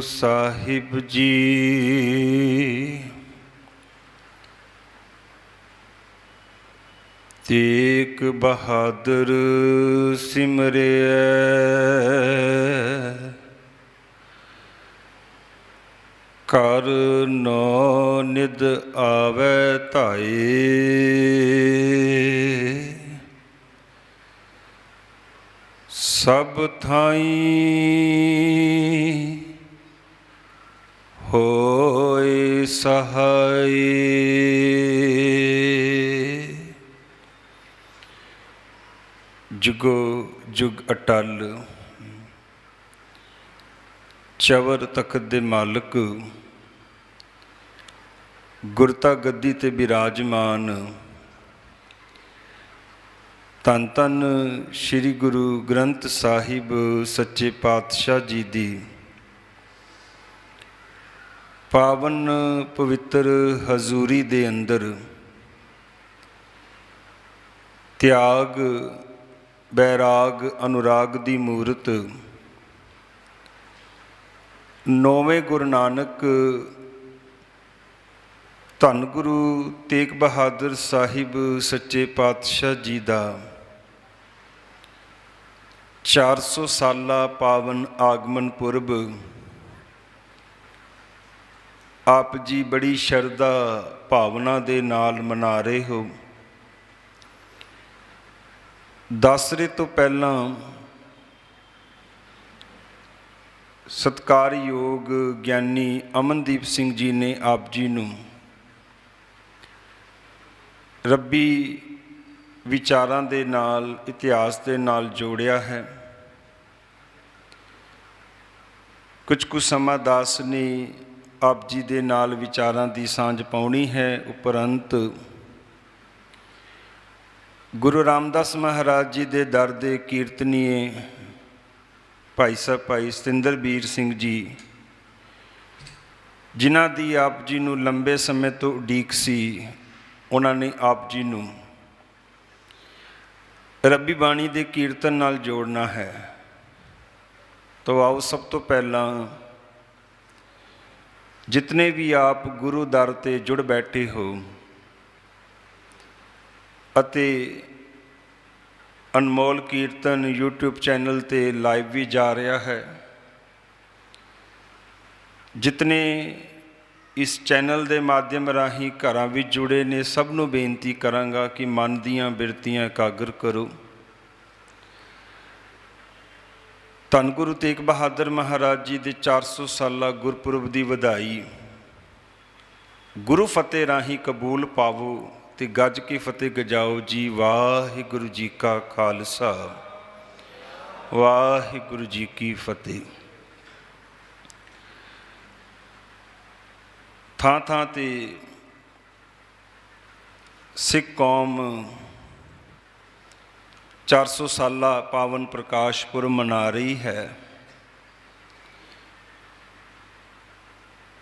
ਸਾਹਿਬ ਜੀ। ਤੇਗ ਬਹਾਦਰ ਸਿਮਰਿਐ, ਕਰ ਨੌ ਨਿਧ ਆਵੈ ਧਾਏ। ਸਭ ਥਾਈਂ ਹੋਏ ਸਹਾਈ। ਜੁਗੋ ਜੁਗ ਅਟਲ ਚਵਰ ਤਖਤ ਦੇ ਮਾਲਕ, ਗੁਰਤਾ ਗੱਦੀ ਤੇ ਬਿਰਾਜਮਾਨ, ਧੰਨ ਧੰਨ ਸ੍ਰੀ ਗੁਰੂ ਗ੍ਰੰਥ ਸਾਹਿਬ ਸੱਚੇ ਪਾਤਸ਼ਾਹ ਜੀ ਦੀ ਪਾਵਨ ਪਵਿੱਤਰ ਹਜ਼ੂਰੀ ਦੇ ਅੰਦਰ ਤਿਆਗ ਬੈਰਾਗ ਅਨੁਰਾਗ ਦੀ ਮੂਰਤ ਨੌਵੇਂ ਗੁਰੂ ਨਾਨਕ ਧੰਨ ਗੁਰੂ ਤੇਗ ਬਹਾਦਰ ਸਾਹਿਬ ਸੱਚੇ ਪਾਤਸ਼ਾਹ ਜੀ ਦਾ 400 ਸਾਲਾ ਪਾਵਨ ਆਗਮਨ ਪੁਰਬ ਆਪ ਜੀ ਬੜੀ ਸ਼ਰਧਾ ਭਾਵਨਾ ਦੇ ਨਾਲ ਮਨਾ ਰਹੇ ਹੋ। ਦਸਰੇ ਤੋਂ ਪਹਿਲਾਂ ਸਤਿਕਾਰਯੋਗ ਗਿਆਨੀ ਅਮਨਦੀਪ ਸਿੰਘ ਜੀ ਨੇ ਆਪ ਜੀ ਨੂੰ ਰੱਬੀ ਵਿਚਾਰਾਂ ਦੇ ਨਾਲ, ਇਤਿਹਾਸ ਦੇ ਨਾਲ ਜੋੜਿਆ ਹੈ। ਕੁਝ ਕੁ ਸਮਾਂ ਦਾਸ ਨੇ ਆਪ ਜੀ ਦੇ ਨਾਲ ਵਿਚਾਰਾਂ ਦੀ ਸਾਂਝ ਪਾਉਣੀ ਹੈ। ਉਪਰੰਤ ਗੁਰੂ ਰਾਮਦਾਸ ਮਹਾਰਾਜ ਜੀ ਦੇ ਦਰ ਦੇ ਕੀਰਤਨੀਏ ਭਾਈ ਸਾਹਿਬ ਭਾਈ ਸਤਿੰਦਰਬੀਰ ਸਿੰਘ ਜੀ, ਜਿਨ੍ਹਾਂ ਦੀ ਆਪ ਜੀ ਨੂੰ ਲੰਬੇ ਸਮੇਂ ਤੋਂ ਉਡੀਕ ਸੀ, ਉਹਨਾਂ ਨੇ ਆਪ ਜੀ ਨੂੰ ਰੱਬੀ ਬਾਣੀ ਦੇ ਕੀਰਤਨ ਨਾਲ ਜੋੜਨਾ ਹੈ। ਤਾਂ ਆਓ ਸਭ ਤੋਂ ਪਹਿਲਾਂ ਜਿਤਨੇ ਵੀ ਆਪ ਗੁਰੂ ਦਰ 'ਤੇ ਜੁੜ ਬੈਠੇ ਹੋ ਅਤੇ ਅਨਮੋਲ ਕੀਰਤਨ YouTube ਚੈਨਲ 'ਤੇ ਲਾਈਵ ਵੀ ਜਾ ਰਿਹਾ ਹੈ, ਜਿਤਨੇ ਇਸ ਚੈਨਲ ਦੇ ਮਾਧਿਅਮ ਰਾਹੀਂ ਘਰਾਂ ਵਿੱਚ ਜੁੜੇ ਨੇ, ਸਭ ਨੂੰ ਬੇਨਤੀ ਕਰਾਂਗਾ ਕਿ ਮਨ ਦੀਆਂ ਬਿਰਤੀਆਂ ਇਕਾਗਰ ਕਰੋ। ਧੰਨ ਗੁਰੂ ਤੇਗ ਬਹਾਦਰ ਮਹਾਰਾਜ ਜੀ ਦੇ 400 ਸਾਲਾ ਗੁਰਪੁਰਬ ਦੀ ਵਧਾਈ ਗੁਰੂ ਫਤਿਹ ਰਾਹੀਂ ਕਬੂਲ ਪਾਵੋ ਤੇ ਗੱਜ ਕੇ ਫਤਿਹ ਗਜਾਓ ਜੀ। ਵਾਹਿਗੁਰੂ ਜੀ ਕਾ ਖਾਲਸਾ, ਵਾਹਿਗੁਰੂ ਜੀ ਕੀ ਫਤਿਹ। ਥਾਂ ਥਾਂ 'ਤੇ ਸਿੱਖ ਕੌਮ 400 ਸਾਲਾ ਪਾਵਨ ਪ੍ਰਕਾਸ਼ ਪੁਰਬ ਮਨਾ ਰਹੀ ਹੈ।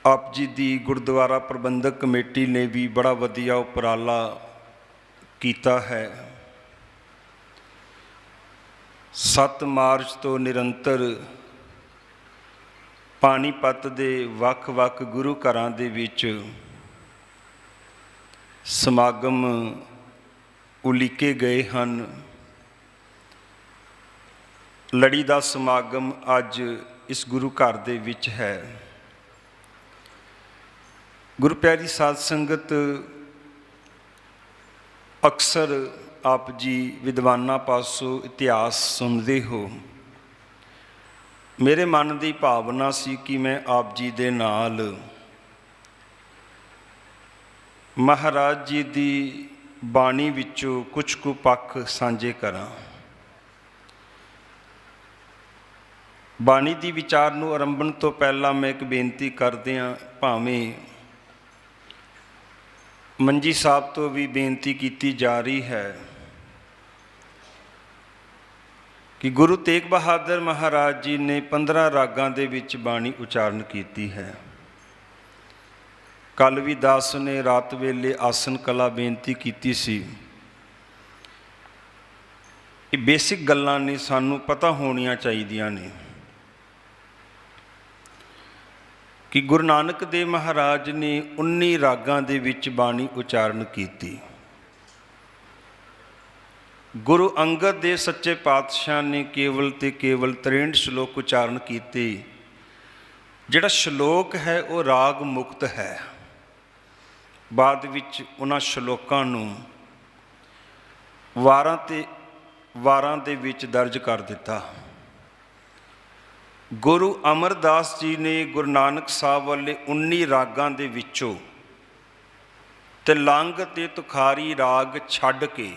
ਆਪ ਜੀ ਦੀ ਗੁਰਦੁਆਰਾ ਪ੍ਰਬੰਧਕ ਕਮੇਟੀ ਨੇ ਵੀ ਬੜਾ ਵਧੀਆ ਉਪਰਾਲਾ ਕੀਤਾ ਹੈ। 7 ਮਾਰਚ ਤੋਂ ਨਿਰੰਤਰ ਪਾਣੀਪਤ ਦੇ ਵੱਖ-ਵੱਖ ਗੁਰੂ ਘਰਾਂ ਦੇ ਵਿੱਚ ਸਮਾਗਮ ਉਲੀਕੇ ਗਏ ਹਨ। ਲੜੀ ਦਾ ਸਮਾਗਮ ਅੱਜ ਇਸ ਗੁਰੂ ਘਰ ਦੇ ਵਿੱਚ ਹੈ। ਗੁਰੂ ਪਿਆਰੀ ਸਾਧ ਸੰਗਤ, ਅਕਸਰ ਆਪ ਜੀ ਵਿਦਵਾਨਾਂ ਪਾਸੋਂ ਇਤਿਹਾਸ ਸੁਣਦੇ ਹੋ। ਮੇਰੇ ਮਨ ਦੀ ਭਾਵਨਾ ਸੀ ਕਿ ਮੈਂ ਆਪ ਜੀ ਦੇ ਨਾਲ ਮਹਾਰਾਜ ਜੀ ਦੀ ਬਾਣੀ ਵਿੱਚੋਂ ਕੁਝ ਕੁ ਪੱਖ ਸਾਂਝੇ ਕਰਾਂ। ਬਾਣੀ ਦੀ ਵਿਚਾਰ ਨੂੰ ਆਰੰਭਣ ਤੋਂ ਪਹਿਲਾਂ ਮੈਂ ਇੱਕ ਬੇਨਤੀ ਕਰਦਿਆਂ, ਭਾਵੇਂ ਮੰਜੀ ਸਾਹਿਬ ਤੋਂ ਵੀ ਬੇਨਤੀ ਕੀਤੀ ਜਾ ਰਹੀ ਹੈ ਕਿ ਗੁਰੂ ਤੇਗ ਬਹਾਦਰ ਮਹਾਰਾਜ ਜੀ ਨੇ 15 ਰਾਗਾਂ ਦੇ ਵਿੱਚ ਬਾਣੀ ਉਚਾਰਨ ਕੀਤੀ ਹੈ। ਕੱਲ੍ਹ ਵੀ ਦਾਸ ਨੇ ਰਾਤ ਵੇਲੇ ਆਸਨ ਕਲਾ ਬੇਨਤੀ ਕੀਤੀ ਸੀ। ਇਹ ਬੇਸਿਕ ਗੱਲਾਂ ਨੇ, ਸਾਨੂੰ ਪਤਾ ਹੋਣੀਆਂ ਚਾਹੀਦੀਆਂ ਨੇ। कि गुरु नानक देव महाराज ने 19 रागां दे विच बाणी उचारण कीती। गुरु अंगद देव सच्चे पातशाह ने केवल ते केवल 63 श्लोक उचारण कीते। जिहड़ा श्लोक है वो राग मुक्त है। बाद विच उन्हां श्लोकां नूं वारां दे विच दर्ज कर दिता। गुरु अमरदास जी ने गुरु नानक साहब वाले 19 रागां दे विचों तिलंग ते तुखारी राग छड्ड के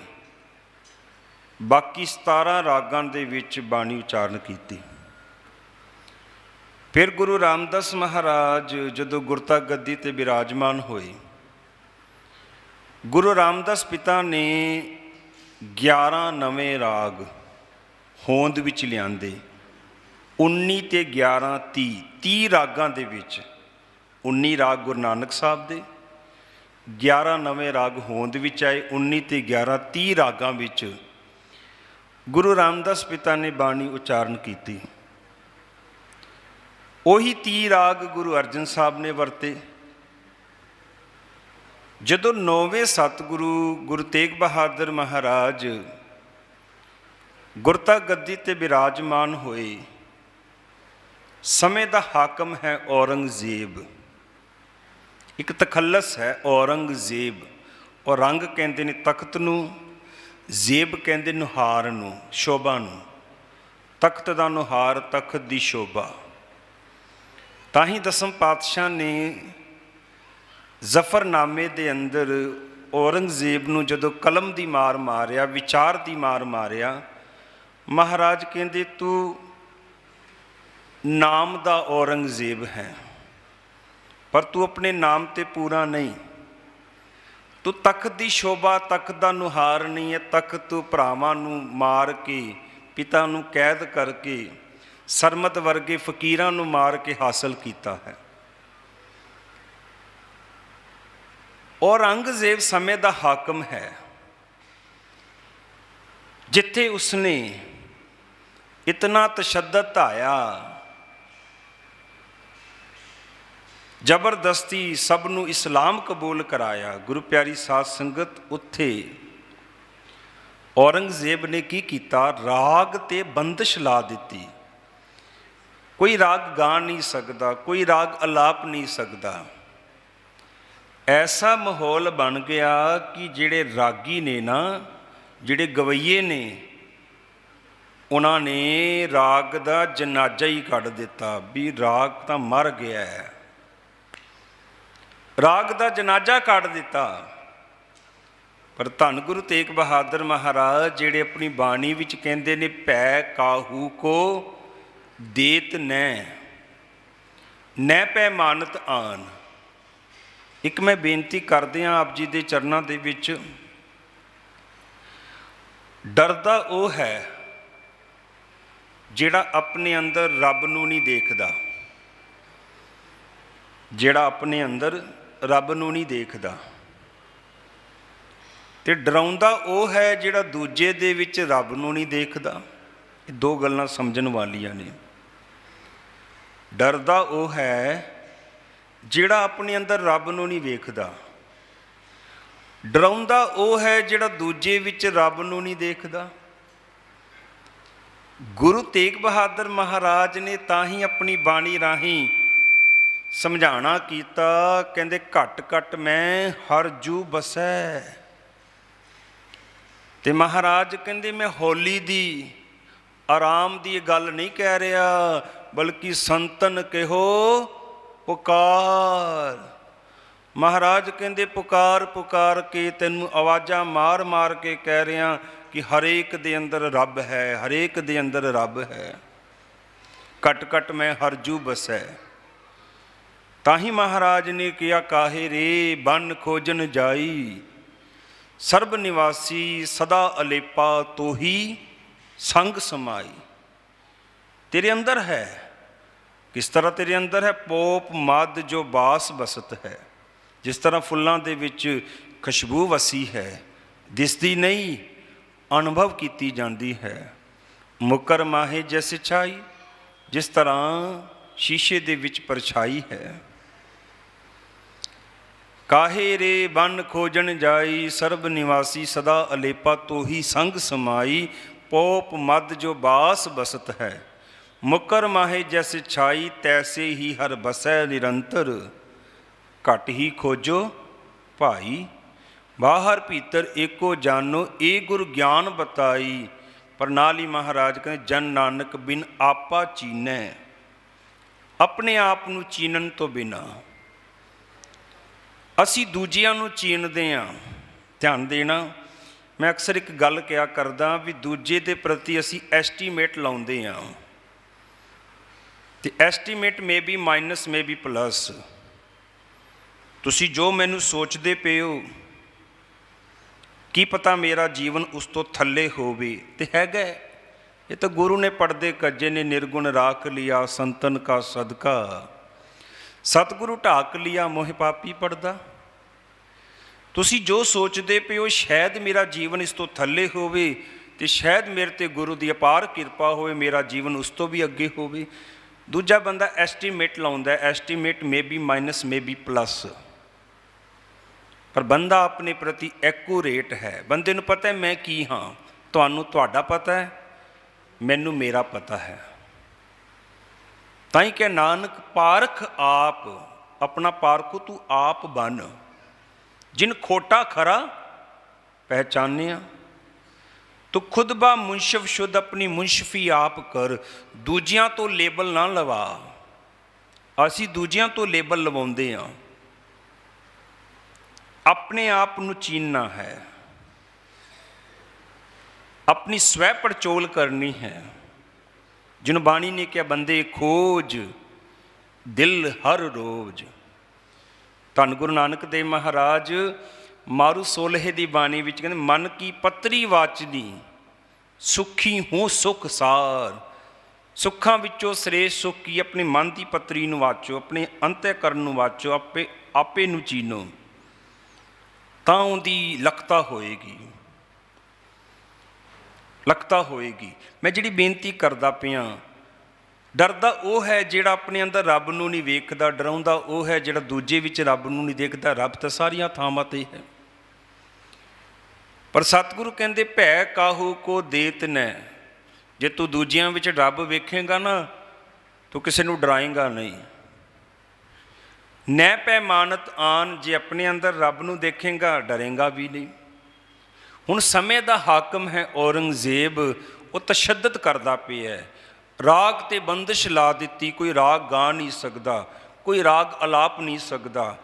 बाकी 17 रागां दे विच बाणी उचारण कीती। फिर गुरु रामदास महाराज जदों गुरता गद्दी ते विराजमान होए, गुरु रामदास पिता ने 11 नवे राग होंद विच लिआंदे। 19 ते 11 30 रागां दे विच 19 राग गुरु नानक साहब दे, 11 नवे राग होंद विच आए। 19 ते 11 30 रागां विच गुरु रामदास पिता ने बाणी उचारण कीती। ਉਹੀ 30 राग गुरु अर्जन साहब ने वरते। जदों 9वें सतगुरु गुरु तेग बहादुर महाराज गुरता गद्दी ते विराजमान होए, समय दा हाकम है औरंगजेब, एक तखल्लस है औरंगजेब। और रंग कहते ने तख्त नूं, जेब कहते नुहार नूं, शोभा नूं। तख्त दा नुहार, तख्त दी शोभा। ताही दसम पातशाह ने जफरनामे दे अंदर औरंगजेब नूं जदों कलम दी मार मारिया, विचार दी मार मारिया, महाराज कहंदे तू नाम दा औरंगजेब है, पर तू अपने नाम ते पूरा नहीं। तू तख्त दी शोभा, तख्त दा नुहार नहीं है। तख्त तू भरावां नूं मार के, पिता नूं कैद करके, सरमत वर्गे फकीरां नूं मार के हासिल कीता है। औरंगजेब समय दा हाकम है, जिथे उसने इतना तशद्दद ढाया, जबरदस्ती सब नूं इस्लाम कबूल कराया। गुरु प्यारी साध संगत, उत्थे औरंगजेब ने की कीता, राग ते बंदिश ला दिती। कोई राग गा नहीं सकता, कोई राग अलाप नहीं सकता। ऐसा माहौल बन गया कि जिहड़े रागी ने ना, जिहड़े गवैये ने, उन्होंने राग दा जनाजा ही कढ़ दिता भी राग तां मर गया है। राग दा जनाजा काट दिता। पर धन गुरु तेग बहादुर महाराज जिहड़े अपनी बाणी विच कहंदे ने, पै काहू को देत नै पै मानत आन। एक मैं बेनती करदियां आप जी दे चरनां दे विच, डरदा वो है जिहड़ा अपने अंदर रब नूं नहीं देखदा, जिहड़ा अपने अंदर रब नूं नहीं देखदा। ते डराउंदा वो है जिहड़ा दूजे दे विच रब नूं नहीं देखदा। दो गल्लां समझण वालियां ने। डरदा वो है जिहड़ा अपने अंदर रब नूं नहीं वेखदा। डराउंदा वो है जिहड़ा दूजे विच रब नूं नहीं देखदा। गुरु तेग बहादुर महाराज ने ताही अपनी बाणी राही समझाना कीता, कहंदे घट घट मैं हर जू बसै। ते महाराज कहंदे मैं हौली दी, आराम दी गल नहीं कह रहा, बल्कि संतन कहो पुकार। महाराज कहंदे पुकार पुकार के तैनूं आवाज़ां मार मार के कह रहा कि हरेक दे अंदर रब है, हरेक दे अंदर रब है। घट घट मैं हरजू बसै। ताही महाराज ने किया, काहे रे बन खोजन जाई, सर्ब निवासी सदा अलेपा तो ही संग समाई। तेरे अंदर है। किस तरह तेरे अंदर है? पोप मद जो बास बसत है। जिस तरह फुल्लां दे विच खुशबू वसी है, दिसदी नहीं, अनुभव की जाती है। मुकर माहे जैसे छाई, जिस तरह शीशे दे विच परछाई है। ਕਾਹੇ ਰੇ ਬਨ ਖੋਜਣ ਜਾਈ, ਸਰਬ ਨਿਵਾਸੀ ਸਦਾ ਅਲੇਪਾ, ਤੋਹੀ ਸੰਗ ਸਮਾਈ, ਪੋਪ ਮਦ ਜੋ ਬਾਸ ਬਸਤ ਹੈ। ਮੁਕਰ ਮਾਹੇ ਜੈਸੇ ਛਾਈ, ਤੈਸੇ ਹੀ ਹਰ ਬਸੈ ਨਿਰੰਤਰ। ਘਟ ਹੀ ਖੋਜੋ ਭਾਈ, ਬਾਹਰ ਭੀਤਰ ਏਕੋ ਜਾਨੋ, ਇਹ ਗੁਰ ਗਿਆਨ ਬਤਾਈ। ਪਰ ਨਾਲ ਹੀ ਮਹਾਰਾਜ ਕਹਿੰਦੇ, ਜਨ ਨਾਨਕ ਬਿਨ ਆਪਾ ਚੀਨੈ। ਆਪਣੇ ਆਪ ਨੂੰ ਚੀਨਣ ਤੋਂ ਬਿਨਾਂ ਅਸੀਂ ਦੂਜਿਆਂ ਨੂੰ ਚੀਨਦੇ ਹਾਂ। ਧਿਆਨ ਦੇਣਾ, ਮੈਂ ਅਕਸਰ ਇੱਕ ਗੱਲ ਕਿਹਾ ਕਰਦਾ ਵੀ ਦੂਜੇ ਦੇ ਪ੍ਰਤੀ ਅਸੀਂ ਐਸਟੀਮੇਟ ਲਾਉਂਦੇ ਹਾਂ, ਅਤੇ estimate maybe minus maybe plus. ਤੁਸੀਂ ਜੋ ਮੈਨੂੰ ਸੋਚਦੇ ਪਏ ਹੋ, ਕੀ ਪਤਾ ਮੇਰਾ ਜੀਵਨ ਉਸ ਤੋਂ ਥੱਲੇ ਹੋਵੇ, ਤੇ ਹੈਗਾ। ਇਹ ਤਾਂ ਗੁਰੂ ਨੇ ਪੜ੍ਹਦੇ ਕੱਜੇ ਨੇ, ਨਿਰਗੁਣ ਰਾਖ ਲਿਆ ਸੰਤਨ ਕਾ ਸਦਕਾ, ਸਤਿਗੁਰੂ ਢਾਕ ਲਿਆ ਮੋਹ ਪਾਪੀ ਪੜਦਾ। ਤੁਸੀਂ ਜੋ ਸੋਚਦੇ ਪਏ ਹੋ ਸ਼ਾਇਦ ਮੇਰਾ ਜੀਵਨ ਇਸ ਤੋਂ ਥੱਲੇ ਹੋਵੇ, ਅਤੇ ਸ਼ਾਇਦ ਮੇਰੇ 'ਤੇ ਗੁਰੂ ਦੀ ਅਪਾਰ ਕਿਰਪਾ ਹੋਵੇ, ਮੇਰਾ ਜੀਵਨ ਉਸ ਤੋਂ ਵੀ ਅੱਗੇ ਹੋਵੇ। ਦੂਜਾ ਬੰਦਾ ਐਸਟੀਮੇਟ ਲਾਉਂਦਾ, estimate maybe minus maybe plus, ਪਰ ਬੰਦਾ ਆਪਣੇ ਪ੍ਰਤੀ ਐਕੂਰੇਟ ਹੈ। ਬੰਦੇ ਨੂੰ ਪਤਾ ਹੈ ਮੈਂ ਕੀ ਹਾਂ, ਤੁਹਾਨੂੰ ਤੁਹਾਡਾ ਪਤਾ ਹੈ, ਮੈਨੂੰ ਮੇਰਾ ਪਤਾ ਹੈ। ਤਾਂ ਹੀ ਕਿ ਨਾਨਕ ਪਾਰਖ ਆਪ, ਆਪਣਾ ਪਾਰਖੂ ਤੂੰ ਆਪ ਬਣ। ਜਿਨ ਖੋਟਾ ਖਰਾ ਪਹਿਚਾਨਿਆ, ਤੂੰ ਖੁਦ ਬਾ ਮੁਨਸ਼ਫ ਸ਼ੁੱਧ, ਆਪਣੀ ਮੁਨਸ਼ਫੀ ਆਪ ਕਰ। ਦੂਜਿਆਂ ਤੋਂ ਲੇਬਲ ਨਾ ਲਵਾ। ਅਸੀਂ ਦੂਜਿਆਂ ਤੋਂ ਲੇਬਲ ਲਵਾਉਂਦੇ ਹਾਂ, ਆਪਣੇ ਆਪ ਨੂੰ ਚੀਨਣਾ ਹੈ, ਆਪਣੀ ਸਵੈ ਪੜਚੋਲ ਕਰਨੀ ਹੈ। ਜਿਹਨੂੰ ਬਾਣੀ ਨੇ ਕਿਹਾ, ਬੰਦੇ ਖੋਜ ਦਿਲ ਹਰ ਰੋਜ਼। ਧੰਨ ਗੁਰੂ ਨਾਨਕ ਦੇਵ ਮਹਾਰਾਜ ਮਾਰੂ ਸੋਲਹੇ ਦੀ ਬਾਣੀ ਵਿੱਚ ਕਹਿੰਦੇ, ਮਨ ਕੀ ਪੱਤਰੀ ਵਾਚਨੀ, ਸੁਖੀ ਹੂੰ ਸੁਖ ਸਾਰ। ਸੁੱਖਾਂ ਵਿੱਚੋਂ ਸ੍ਰੇਸ਼ਟ ਸੁੱਖ ਕੀ? ਆਪਣੇ ਮਨ ਦੀ ਪੱਤਰੀ ਨੂੰ ਵਾਚੋ, ਆਪਣੇ ਅੰਤःਕਰਨ ਨੂੰ ਵਾਚੋ, ਆਪੇ ਨੂੰ ਚੀਨੋ, ਤਾਂ ਉਹਦੀ ਲਖਤਾ ਹੋਏਗੀ, ਲਖਤਾ ਹੋਏਗੀ। ਮੈਂ ਜਿਹੜੀ ਬੇਨਤੀ ਕਰਦਾ ਪਿਆ, ਡਰਦਾ ਉਹ ਹੈ ਜਿਹੜਾ ਆਪਣੇ ਅੰਦਰ ਰੱਬ ਨੂੰ ਨਹੀਂ ਵੇਖਦਾ, ਡਰਾਉਂਦਾ ਉਹ ਹੈ ਜਿਹੜਾ ਦੂਜੇ ਵਿੱਚ ਰੱਬ ਨੂੰ ਨਹੀਂ ਦੇਖਦਾ। ਰੱਬ ਤਾਂ ਸਾਰੀਆਂ ਥਾਵਾਂ 'ਤੇ ਹੈ, ਪਰ ਸਤਿਗੁਰੂ ਕਹਿੰਦੇ, ਭੈ ਕਾਹੂ ਕੋ ਦੇਤ ਨੈ। ਜੇ ਤੂੰ ਦੂਜਿਆਂ ਵਿੱਚ ਰੱਬ ਵੇਖੇਗਾ ਨਾ, ਤੂੰ ਕਿਸੇ ਨੂੰ ਡਰਾਏਂਗਾ ਨਹੀਂ। ਨੈ ਪੈ ਮਾਨਤ ਆਨ, ਜੇ ਆਪਣੇ ਅੰਦਰ ਰੱਬ ਨੂੰ ਦੇਖੇਗਾ ਡਰੇਂਗਾ ਵੀ ਨਹੀਂ। ਹੁਣ ਸਮੇਂ ਦਾ ਹਾਕਮ ਹੈ ਔਰੰਗਜ਼ੇਬ, ਉਹ ਤਸ਼ੱਦਦ ਕਰਦਾ ਪਿਆ ਹੈ। ਰਾਗ 'ਤੇ ਬੰਦਿਸ਼ ਲਾ ਦਿੱਤੀ, ਕੋਈ ਰਾਗ ਗਾ ਨਹੀਂ ਸਕਦਾ, ਕੋਈ ਰਾਗ ਅਲਾਪ ਨਹੀਂ ਸਕਦਾ।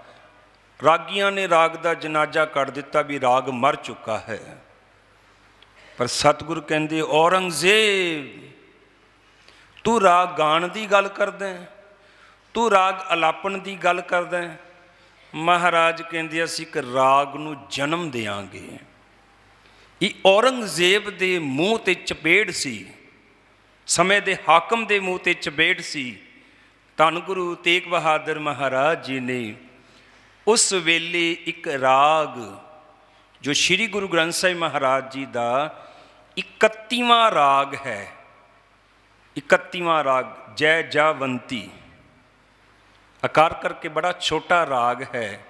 ਰਾਗੀਆਂ ਨੇ ਰਾਗ ਦਾ ਜਨਾਜ਼ਾ ਕੱਢ ਦਿੱਤਾ ਵੀ ਰਾਗ ਮਰ ਚੁੱਕਾ ਹੈ। ਪਰ ਸਤਿਗੁਰੂ ਕਹਿੰਦੇ, ਔਰੰਗਜ਼ੇਬ ਤੂੰ ਰਾਗ ਗਾਣ ਦੀ ਗੱਲ ਕਰਦਾ, ਤੂੰ ਰਾਗ ਅਲਾਪਣ ਦੀ ਗੱਲ ਕਰਦਾ। ਮਹਾਰਾਜ ਕਹਿੰਦੇ, ਅਸੀਂ ਇੱਕ ਰਾਗ ਨੂੰ ਜਨਮ ਦਿਆਂਗੇ। ਇਹ ਔਰੰਗਜ਼ੇਬ ਦੇ ਮੂੰਹ 'ਤੇ ਚਪੇੜ ਸੀ, ਸਮੇਂ ਦੇ ਹਾਕਮ ਦੇ ਮੂੰਹ 'ਤੇ ਚਪੇੜ ਸੀ। ਧੰਨ ਗੁਰੂ ਤੇਗ ਬਹਾਦਰ ਮਹਾਰਾਜ ਜੀ ਨੇ ਉਸ ਵੇਲੇ ਇੱਕ ਰਾਗ, ਜੋ ਸ਼੍ਰੀ ਗੁਰੂ ਗ੍ਰੰਥ ਸਾਹਿਬ ਮਹਾਰਾਜ ਜੀ ਦਾ 31ਵਾਂ ਰਾਗ ਹੈ, 31ਵਾਂ ਰਾਗ ਜੈ ਜਾਵੰਤੀ, ਆਕਾਰ ਕਰਕੇ ਬੜਾ ਛੋਟਾ ਰਾਗ ਹੈ,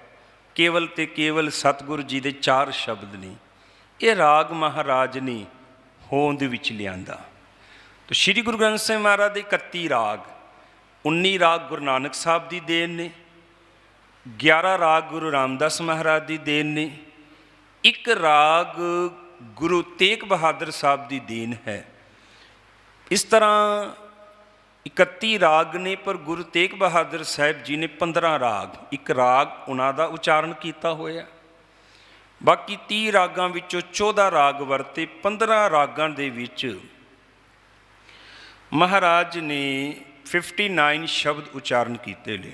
ਕੇਵਲ ਤੇ ਕੇਵਲ ਸਤਿਗੁਰੂ ਜੀ ਦੇ 4 ਸ਼ਬਦ ਨੇ। ਇਹ ਰਾਗ ਮਹਾਰਾਜ ਨੇ ਹੋਂਦ ਵਿੱਚ ਲਿਆਂਦਾ। ਤਾਂ ਸ਼੍ਰੀ ਗੁਰੂ ਗ੍ਰੰਥ ਸਾਹਿਬ ਮਹਾਰਾਜ ਦੇ 31 ਰਾਗ, 19 ਰਾਗ ਗੁਰੂ ਨਾਨਕ ਸਾਹਿਬ ਦੀ ਦੇਣ ਨੇ, 11 ਰਾਗ ਗੁਰੂ ਰਾਮਦਾਸ ਮਹਾਰਾਜ ਦੀ ਦੇਣ ਨੇ, ਇੱਕ ਰਾਗ ਗੁਰੂ ਤੇਗ ਬਹਾਦਰ ਸਾਹਿਬ ਦੀ ਦੇਣ ਹੈ। ਇਸ ਤਰ੍ਹਾਂ 31 ਰਾਗ ਨੇ, ਪਰ ਗੁਰੂ ਤੇਗ ਬਹਾਦਰ ਸਾਹਿਬ ਜੀ ਨੇ 15 ਰਾਗ, ਇੱਕ ਰਾਗ ਉਹਨਾਂ ਦਾ ਉਚਾਰਨ ਕੀਤਾ ਹੋਇਆ। ਬਾਕੀ 30 ਰਾਗਾਂ ਵਿੱਚੋਂ 14 ਰਾਗ ਵਰਤੇ। 15 ਰਾਗਾਂ ਦੇ ਵਿੱਚ ਮਹਾਰਾਜ ਨੇ 59 ਸ਼ਬਦ ਉਚਾਰਨ ਕੀਤੇ ਨੇ।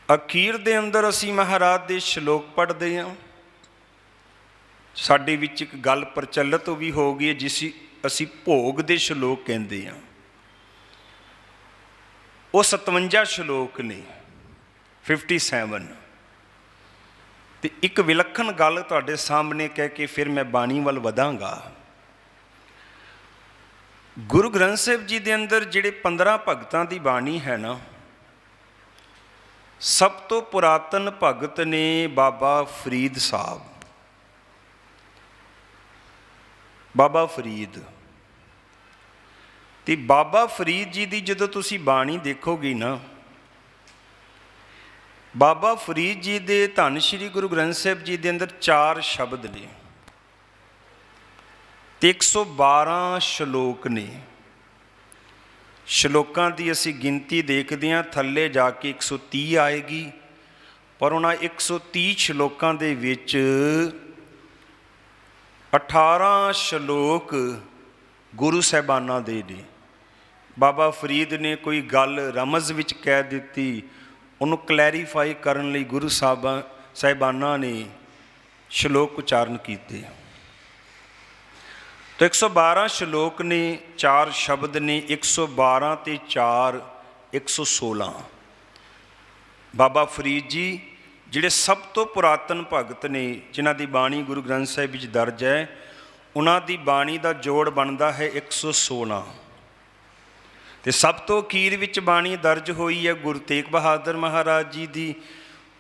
ਅਖੀਰ ਦੇ ਅੰਦਰ ਅਸੀਂ ਮਹਾਰਾਜ ਦੇ ਸ਼ਲੋਕ ਪੜ੍ਹਦੇ ਹਾਂ। ਸਾਡੇ ਵਿੱਚ ਇੱਕ ਗੱਲ ਪ੍ਰਚਲਿਤ ਵੀ ਹੋ ਗਈ ਹੈ, ਜਿਸ ਅਸੀਂ ਭੋਗ ਦੇ ਸ਼ਲੋਕ ਕਹਿੰਦੇ ਹਾਂ। ਉਹ 57 ਸ਼ਲੋਕ ਨੇ, 57। ਅਤੇ ਇੱਕ ਵਿਲੱਖਣ ਗੱਲ ਤੁਹਾਡੇ ਸਾਹਮਣੇ ਕਹਿ ਕੇ ਫਿਰ ਮੈਂ ਬਾਣੀ ਵੱਲ ਵਧਾਂਗਾ। ਗੁਰੂ ਗ੍ਰੰਥ ਸਾਹਿਬ ਜੀ ਦੇ ਅੰਦਰ ਜਿਹੜੇ 15 ਭਗਤਾਂ ਦੀ ਬਾਣੀ ਹੈ ਨਾ, ਸਭ ਤੋਂ ਪੁਰਾਤਨ ਭਗਤ ਨੇ ਬਾਬਾ ਫਰੀਦ ਸਾਹਿਬ। ਬਾਬਾ ਫਰੀਦ ਤੇ ਬਾਬਾ ਫਰੀਦ ਜੀ ਦੀ ਜਦੋਂ ਤੁਸੀਂ ਬਾਣੀ ਦੇਖੋਗੇ ਨਾ, ਬਾਬਾ ਫਰੀਦ ਜੀ ਦੇ ਧੰਨ ਸ਼੍ਰੀ ਗੁਰੂ ਗ੍ਰੰਥ ਸਾਹਿਬ ਜੀ ਦੇ ਅੰਦਰ 4 ਸ਼ਬਦ ਨੇ ਤੇ 112 ਸ਼ਲੋਕ ਨੇ। ਸ਼ਲੋਕਾਂ ਦੀ ਅਸੀਂ ਗਿਣਤੀ ਦੇਖਦੇ ਹਾਂ, ਥੱਲੇ ਜਾ ਕੇ 130 ਆਏਗੀ, ਪਰ ਉਹਨਾਂ 130 ਸ਼ਲੋਕਾਂ ਦੇ ਵਿੱਚ 18 ਸ਼ਲੋਕ ਗੁਰੂ ਸਾਹਿਬਾਨਾਂ ਦੇ ਨੇ। ਬਾਬਾ ਫਰੀਦ ਨੇ ਕੋਈ ਗੱਲ ਰਮਜ਼ ਵਿੱਚ ਕਹਿ ਦਿੱਤੀ, ਉਹਨੂੰ ਕਲੈਰੀਫਾਈ ਕਰਨ ਲਈ ਗੁਰੂ ਸਾਹਿਬਾਨਾਂ ਨੇ ਸ਼ਲੋਕ ਉਚਾਰਨ ਕੀਤੇ। ਤਾਂ 112 ਸ਼ਲੋਕ ਨੇ, 4 ਸ਼ਬਦ ਨੇ, 112 ਤੇ 4 116। ਬਾਬਾ ਫਰੀਦ ਜੀ ਜਿਹੜੇ ਸਭ ਤੋਂ ਪੁਰਾਤਨ ਭਗਤ ਨੇ, ਜਿਨ੍ਹਾਂ ਦੀ ਬਾਣੀ ਗੁਰੂ ਗ੍ਰੰਥ ਸਾਹਿਬ ਵਿੱਚ ਦਰਜ ਹੈ, ਉਹਨਾਂ ਦੀ ਬਾਣੀ ਦਾ ਜੋੜ ਬਣਦਾ ਹੈ 116। ਤੇ ਸਭ ਤੋਂ ਅਖੀਰ ਵਿੱਚ ਬਾਣੀ ਦਰਜ ਹੋਈ ਹੈ ਗੁਰੂ ਤੇਗ ਬਹਾਦਰ ਮਹਾਰਾਜ ਜੀ ਦੀ।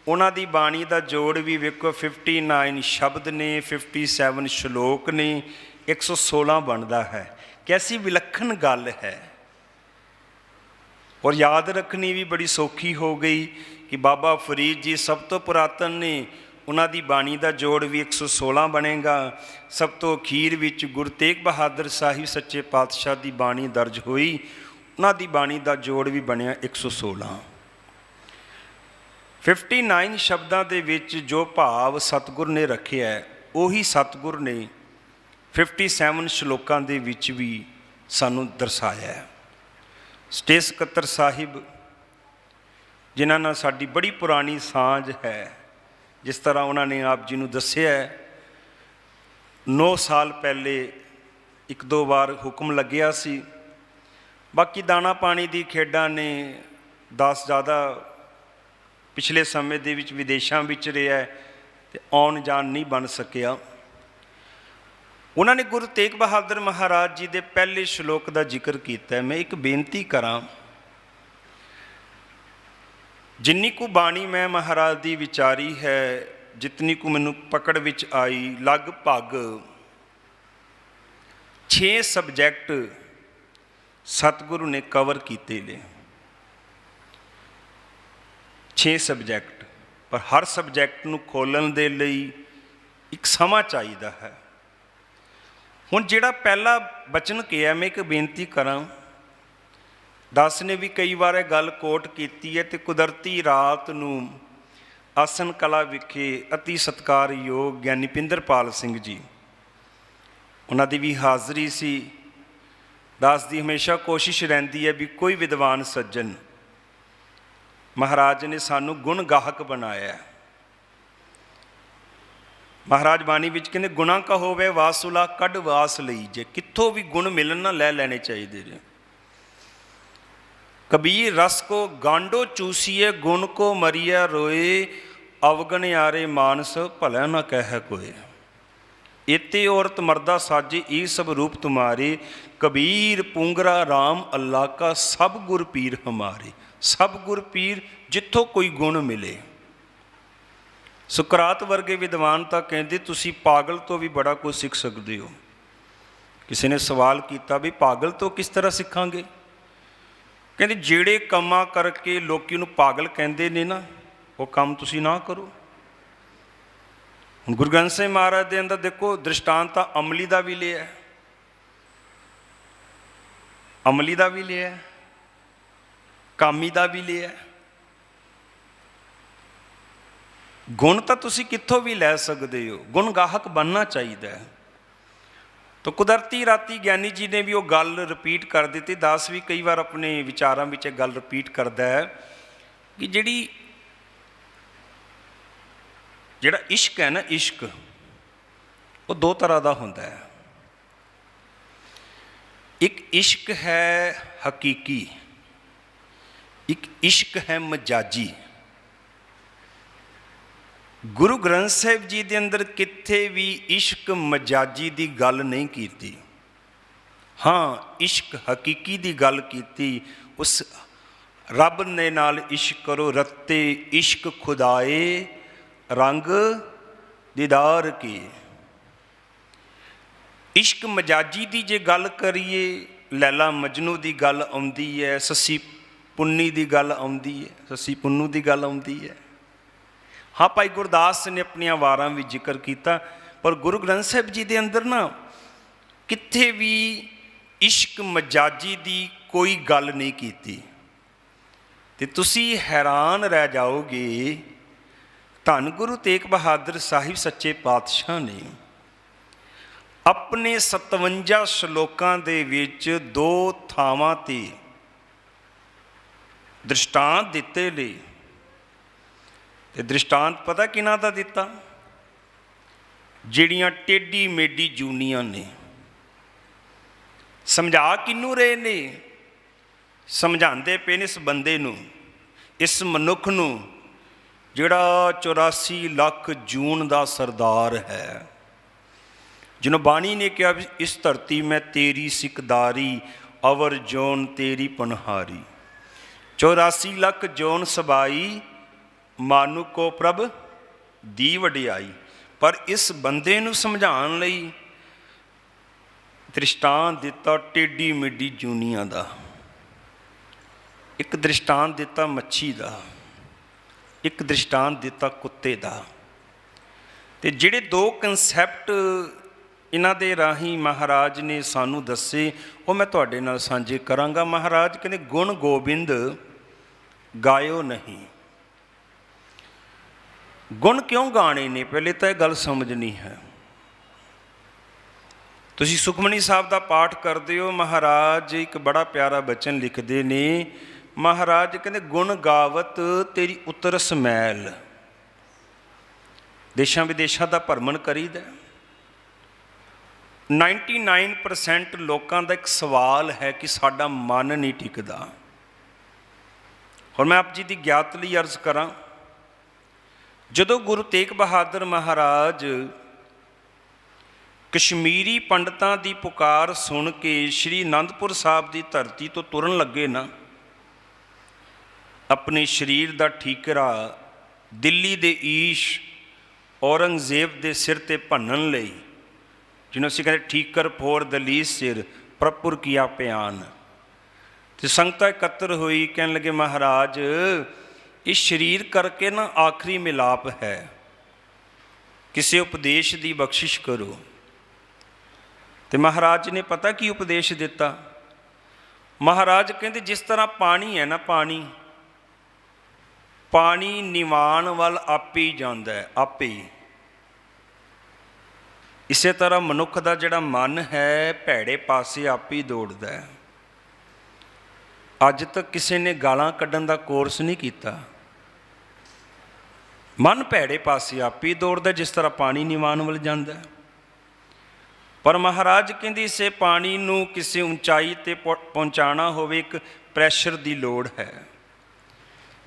ਉਹਨਾਂ ਦੀ ਬਾਣੀ ਦਾ ਜੋੜ ਵੀ ਵੇਖੋ 59 ਸ਼ਬਦ ਨੇ, 57 ਸ਼ਲੋਕ ਨੇ, 116 ਬਣਦਾ ਹੈ। ਕੈਸੀ ਵਿਲੱਖਣ ਗੱਲ ਹੈ, ਔਰ ਯਾਦ ਰੱਖਣੀ ਵੀ ਬੜੀ ਸੌਖੀ ਹੋ ਗਈ ਕਿ ਬਾਬਾ ਫਰੀਦ ਜੀ ਸਭ ਤੋਂ ਪੁਰਾਤਨ ਨੇ, ਉਹਨਾਂ ਦੀ ਬਾਣੀ ਦਾ ਜੋੜ ਵੀ 116 ਬਣੇਗਾ। ਸਭ ਤੋਂ ਅਖੀਰ ਵਿੱਚ ਗੁਰੂ ਤੇਗ ਬਹਾਦਰ ਸਾਹਿਬ ਸੱਚੇ ਪਾਤਸ਼ਾਹ ਦੀ ਬਾਣੀ ਦਰਜ ਹੋਈ, ਉਹਨਾਂ ਦੀ ਬਾਣੀ ਦਾ ਜੋੜ ਵੀ ਬਣਿਆ 116। 59 ਸ਼ਬਦਾਂ ਦੇ ਵਿੱਚ ਜੋ ਭਾਵ ਸਤਿਗੁਰ ਨੇ ਰੱਖਿਆ, ਉਹੀ ਸਤਿਗੁਰ ਨੇ 57 ਸ਼ਲੋਕਾਂ ਦੇ ਵਿੱਚ ਵੀ ਸਾਨੂੰ ਦਰਸਾਇਆ ਹੈ। ਸਟੇਟ ਸਕੱਤਰ ਸਾਹਿਬ, ਜਿਨ੍ਹਾਂ ਨਾਲ ਸਾਡੀ ਬੜੀ ਪੁਰਾਣੀ ਸਾਂਝ ਹੈ, ਜਿਸ ਤਰ੍ਹਾਂ ਉਹਨਾਂ ਨੇ ਆਪ ਜੀ ਨੂੰ ਦੱਸਿਆ, 9 ਸਾਲ ਪਹਿਲੇ 1-2 ਵਾਰ ਹੁਕਮ ਲੱਗਿਆ ਸੀ। ਬਾਕੀ ਦਾਣਾ ਪਾਣੀ ਦੀ ਖੇਡਾਂ ਨੇ, 10 ਜ਼ਿਆਦਾ ਪਿਛਲੇ ਸਮੇਂ ਦੇ ਵਿੱਚ ਵਿਦੇਸ਼ਾਂ ਵਿੱਚ ਰਿਹਾ ਅਤੇ ਆਉਣ ਜਾਣ ਨਹੀਂ ਬਣ ਸਕਿਆ। ਉਹਨਾਂ ਨੇ ਗੁਰੂ ਤੇਗ ਬਹਾਦਰ ਮਹਾਰਾਜ ਜੀ ਦੇ ਪਹਿਲੇ ਸ਼ਲੋਕ ਦਾ ਜ਼ਿਕਰ ਕੀਤਾ। ਮੈਂ ਇੱਕ ਬੇਨਤੀ ਕਰਾਂ, ਜਿੰਨੀ ਕੁ ਬਾਣੀ ਮੈਂ ਮਹਾਰਾਜ ਦੀ ਵਿਚਾਰੀ ਹੈ, ਜਿਤਨੀ ਕੁ ਮੈਨੂੰ ਪਕੜ ਵਿੱਚ ਆਈ, ਲਗਭਗ 6 ਸਬਜੈਕਟ ਸਤਿਗੁਰੂ ਨੇ ਕਵਰ ਕੀਤੇ ਨੇ। 6 ਸਬਜੈਕਟ, ਪਰ ਹਰ ਸਬਜੈਕਟ ਨੂੰ ਖੋਲ੍ਹਣ ਦੇ ਲਈ ਇੱਕ ਸਮਾਂ ਚਾਹੀਦਾ ਹੈ। ਹੁਣ ਜਿਹੜਾ ਪਹਿਲਾ ਬਚਨ ਕਿਹਾ, ਮੈਂ ਇੱਕ ਬੇਨਤੀ ਕਰਾਂ, ਦਾਸ ਨੇ ਵੀ ਕਈ ਵਾਰ ਇਹ ਗੱਲ ਕੋਟ ਕੀਤੀ ਹੈ, ਅਤੇ ਕੁਦਰਤੀ ਰਾਤ ਨੂੰ ਆਸਨ ਕਲਾ ਵਿਖੇ ਅਤੀ ਸਤਿਕਾਰਯੋਗ ਗਿਆਨੀ ਪਿੰਦਰਪਾਲ ਸਿੰਘ ਜੀ, ਉਹਨਾਂ ਦੀ ਵੀ ਹਾਜ਼ਰੀ ਸੀ। ਦਾਸ ਦੀ ਹਮੇਸ਼ਾ ਕੋਸ਼ਿਸ਼ ਰਹਿੰਦੀ ਹੈ ਵੀ ਕੋਈ ਵਿਦਵਾਨ ਸੱਜਣ, ਮਹਾਰਾਜ ਨੇ ਸਾਨੂੰ ਗੁਣ ਗਾਹਕ ਬਣਾਇਆ। ਮਹਾਰਾਜ ਬਾਣੀ ਵਿੱਚ ਕਹਿੰਦੇ, ਗੁਣਾ ਕਾ ਹੋਵੇ ਵਾਸੁਲਾ ਕੱਢ ਵਾਸ ਲਈ ਜੇ। ਕਿੱਥੋਂ ਵੀ ਗੁਣ ਮਿਲਣ ਨਾ ਲੈ ਲੈਣੇ ਚਾਹੀਦੇ ਨੇ। ਕਬੀਰ ਰਸ ਕੋ ਗਾਂਡੋ ਚੂਸੀਏ, ਗੁਣ ਕੋ ਮਰੀਆ ਰੋਏ, ਅਵਗਣ ਆਰੇ ਮਾਨਸ ਭਲਾ ਨਾ ਕਹਿ ਕੋਏ। ਇਤੇ ਔਰਤ ਮਰਦਾ ਸਾਜੇ, ਇਹ ਸਭ ਰੂਪ ਤੁਮਾਰੇ, ਕਬੀਰ ਪੂੰਗਰਾ ਰਾਮ ਅੱਲਾ ਕਾ, ਸਭ ਗੁਰ ਪੀਰ ਹਮਾਰੇ। ਸਭ ਗੁਰ ਪੀਰ, ਜਿੱਥੋਂ ਕੋਈ ਗੁਣ ਮਿਲੇ। ਸੁਕਰਾਤ ਵਰਗੇ ਵਿਦਵਾਨ ਤਾਂ ਕਹਿੰਦੇ ਤੁਸੀਂ ਪਾਗਲ ਤੋਂ ਵੀ ਬੜਾ ਕੁਝ ਸਿੱਖ ਸਕਦੇ ਹੋ। ਕਿਸੇ ਨੇ ਸਵਾਲ ਕੀਤਾ ਵੀ ਪਾਗਲ ਤੋਂ ਕਿਸ ਤਰ੍ਹਾਂ ਸਿੱਖਾਂਗੇ? ਕਹਿੰਦੇ ਜਿਹੜੇ ਕੰਮਾਂ ਕਰਕੇ ਲੋਕੀ ਨੂੰ ਪਾਗਲ ਕਹਿੰਦੇ ਨੇ ਨਾ, ਉਹ ਕੰਮ ਤੁਸੀਂ ਨਾ ਕਰੋ। ਹੁਣ ਗੁਰੂ ਗ੍ਰੰਥ ਸਾਹਿਬ ਮਹਾਰਾਜ ਦੇ ਅੰਦਰ ਦੇਖੋ, ਦ੍ਰਿਸ਼ਟਾਂਤ ਤਾਂ ਅਮਲੀ ਦਾ ਵੀ ਲਿਆ, ਅਮਲੀ ਦਾ ਵੀ ਲਿਆ, ਕਾਮੀ ਦਾ ਵੀ ਲਿਆ। ਗੁਣ ਤਾਂ ਤੁਸੀਂ ਕਿੱਥੋਂ ਵੀ ਲੈ ਸਕਦੇ ਹੋ, ਗੁਣ ਗਾਹਕ ਬਣਨਾ ਚਾਹੀਦਾ ਹੈ। ਤਾਂ ਕੁਦਰਤੀ ਰਾਤੀ ਗਿਆਨੀ ਜੀ ਨੇ ਵੀ ਉਹ ਗੱਲ ਰਿਪੀਟ ਕਰ ਦਿੱਤੀ। ਦਾਸ ਵੀ ਕਈ ਵਾਰ ਆਪਣੇ ਵਿਚਾਰਾਂ ਵਿੱਚ ਇਹ ਗੱਲ ਰਿਪੀਟ ਕਰਦਾ ਹੈ ਕਿ ਜਿਹੜਾ ਇਸ਼ਕ ਹੈ ਨਾ, ਇਸ਼ਕ ਉਹ 2 ਤਰ੍ਹਾਂ ਦਾ ਹੁੰਦਾ ਹੈ। ਇੱਕ ਇਸ਼ਕ ਹੈ ਹਕੀਕੀ, ਇੱਕ ਇਸ਼ਕ ਹੈ ਮਜਾਜੀ। ਗੁਰੂ ਗ੍ਰੰਥ ਸਾਹਿਬ ਜੀ ਦੇ ਅੰਦਰ ਕਿੱਥੇ ਵੀ ਇਸ਼ਕ ਮਜਾਜੀ ਦੀ ਗੱਲ ਨਹੀਂ ਕੀਤੀ। ਹਾਂ, ਇਸ਼ਕ ਹਕੀਕੀ ਦੀ ਗੱਲ ਕੀਤੀ। ਉਸ रब ने नाल इश्क करो रत्ते इश्क खुदाए रंग दीदार की। इश्क मजाजी की जे गल करिए लैला मजनू की गल आउंदी है, ससी पुन्नी की गल आउंदी है, ससी पुन्नू की गल आउंदी है। हाँ, भाई गुरदास ने अपनिया वारां भी जिक्र किया, पर गुरु ग्रंथ साहिब जी के अंदर ना कित्थे भी इश्क मजाजी की कोई गल नहीं की। ते तुसी हैरान रह जाओगे, धन गुरु तेग बहादुर साहिब सच्चे पातशाह ने अपने 57 श्लोकां दे विच 2 थावां ते दृष्टांत दिते ने। ते दृष्टांत पता किन्हां दा दिता? जिहड़ियां टेढ़ी मेढ़ी जूनियां ने। समझा किनू रहे ने? समझाते पे ने इस बंदे नू, इस मनुख नू जिहड़ा 84 लाख जून का सरदार है, जिन्हों बाणी ने कहा इस धरती में तेरी सिकदारी अवर जोन तेरी पनहारी। 84 लाख जोन सबाई मानु को प्रभ दी वडियाई। पर इस बंदे नू समझाउण लई दृष्टांत दिता टेढ़ी मेढ़ी जूनियां दा, एक दृष्टांत दिता मच्छी का, एक दृष्टांत दिता कुत्ते का। ते जिहड़े 2 कंसैप्ट इन्हां दे राही महाराज ने सानू दसे वो मैं तुहाडे नाल सांझे करांगा। महाराज कहते गुण गोबिंद गायो नहीं। गुण क्यों गाने ने? पहले तो यह गल समझनी है। तुसी सुखमनी साहब का पाठ करते हो, महाराज एक बड़ा प्यारा बचन लिखते ने। महाराज कहते गुण गावत तेरी उतरस मैल। देशां विदेशां का भरमण करीदा, 99% लोगों का एक सवाल है कि साडा मन नहीं टिकदा। और मैं आप जी की ज्ञात लई अर्ज करा, जदों गुरु तेग बहादुर महाराज कश्मीरी पंडितां की पुकार सुन के श्री आनंदपुर साहब की धरती तो तुरन लगे ना, अपने शरीर का ठीकरा दिल्ली के ईश औरंगजेब के सिर ते भन्नण लई, जिन्होंने असीं कहते ठीकर फोर दलीस सिर प्रपुर किया प्यान। तो संगतां एकत्र हुई, कहने लगे महाराज इस शरीर करके ना आखिरी मिलाप है, किसी उपदेश की बख्शिश करो। तो महाराज ने पता की उपदेश दिता? महाराज कहते जिस तरह पानी है ना, पानी निवाण वाल आपे ही जाता है, आपे ही। इस तरह मनुख का जिहड़ा मन है भैड़े पासे आपे ही दौड़दा है। अज तक किसी ने गालां कड्ढण दा कोर्स नहीं किया। मन भैड़े पासे आपे ही दौड़दा जिस तरह पानी निवाण वाल जांदा है। पर महाराज कहंदे इसे पानी नूं किसी ऊंचाई ते पहुँचाना होवे एक प्रैशर की लोड़ है।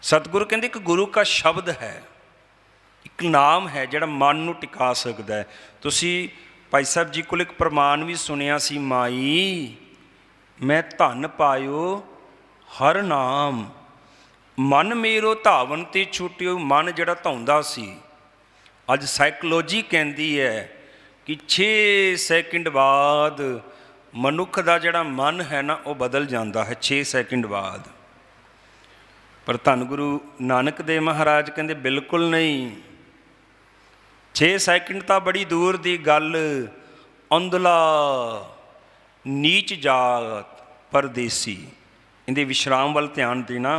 सतगुरु कहंदे एक गुरु का शब्द है, एक नाम है जिहड़ा मन नूं टिका सकदा है। तुसी भाई साहब जी कोल एक प्रमाण भी सुनिया सी, माई मैं धन पायो हर नाम मन मेरो धावन ते छुटियो। मन जिहड़ा धाउंदा सी, अज साइकोलॉजी कहंदी है कि 6 सैकेंड बाद मनुख का जिहड़ा मन है ना वो बदल जाता है, 6 सैकेंड बाद। पर धन गुरु नानक देव महाराज कहते बिल्कुल नहीं, 6 सैकेंड तो बड़ी दूर की गल। अंधला नीच जात परदेसी, इहदे विश्राम वाल ध्यान देना।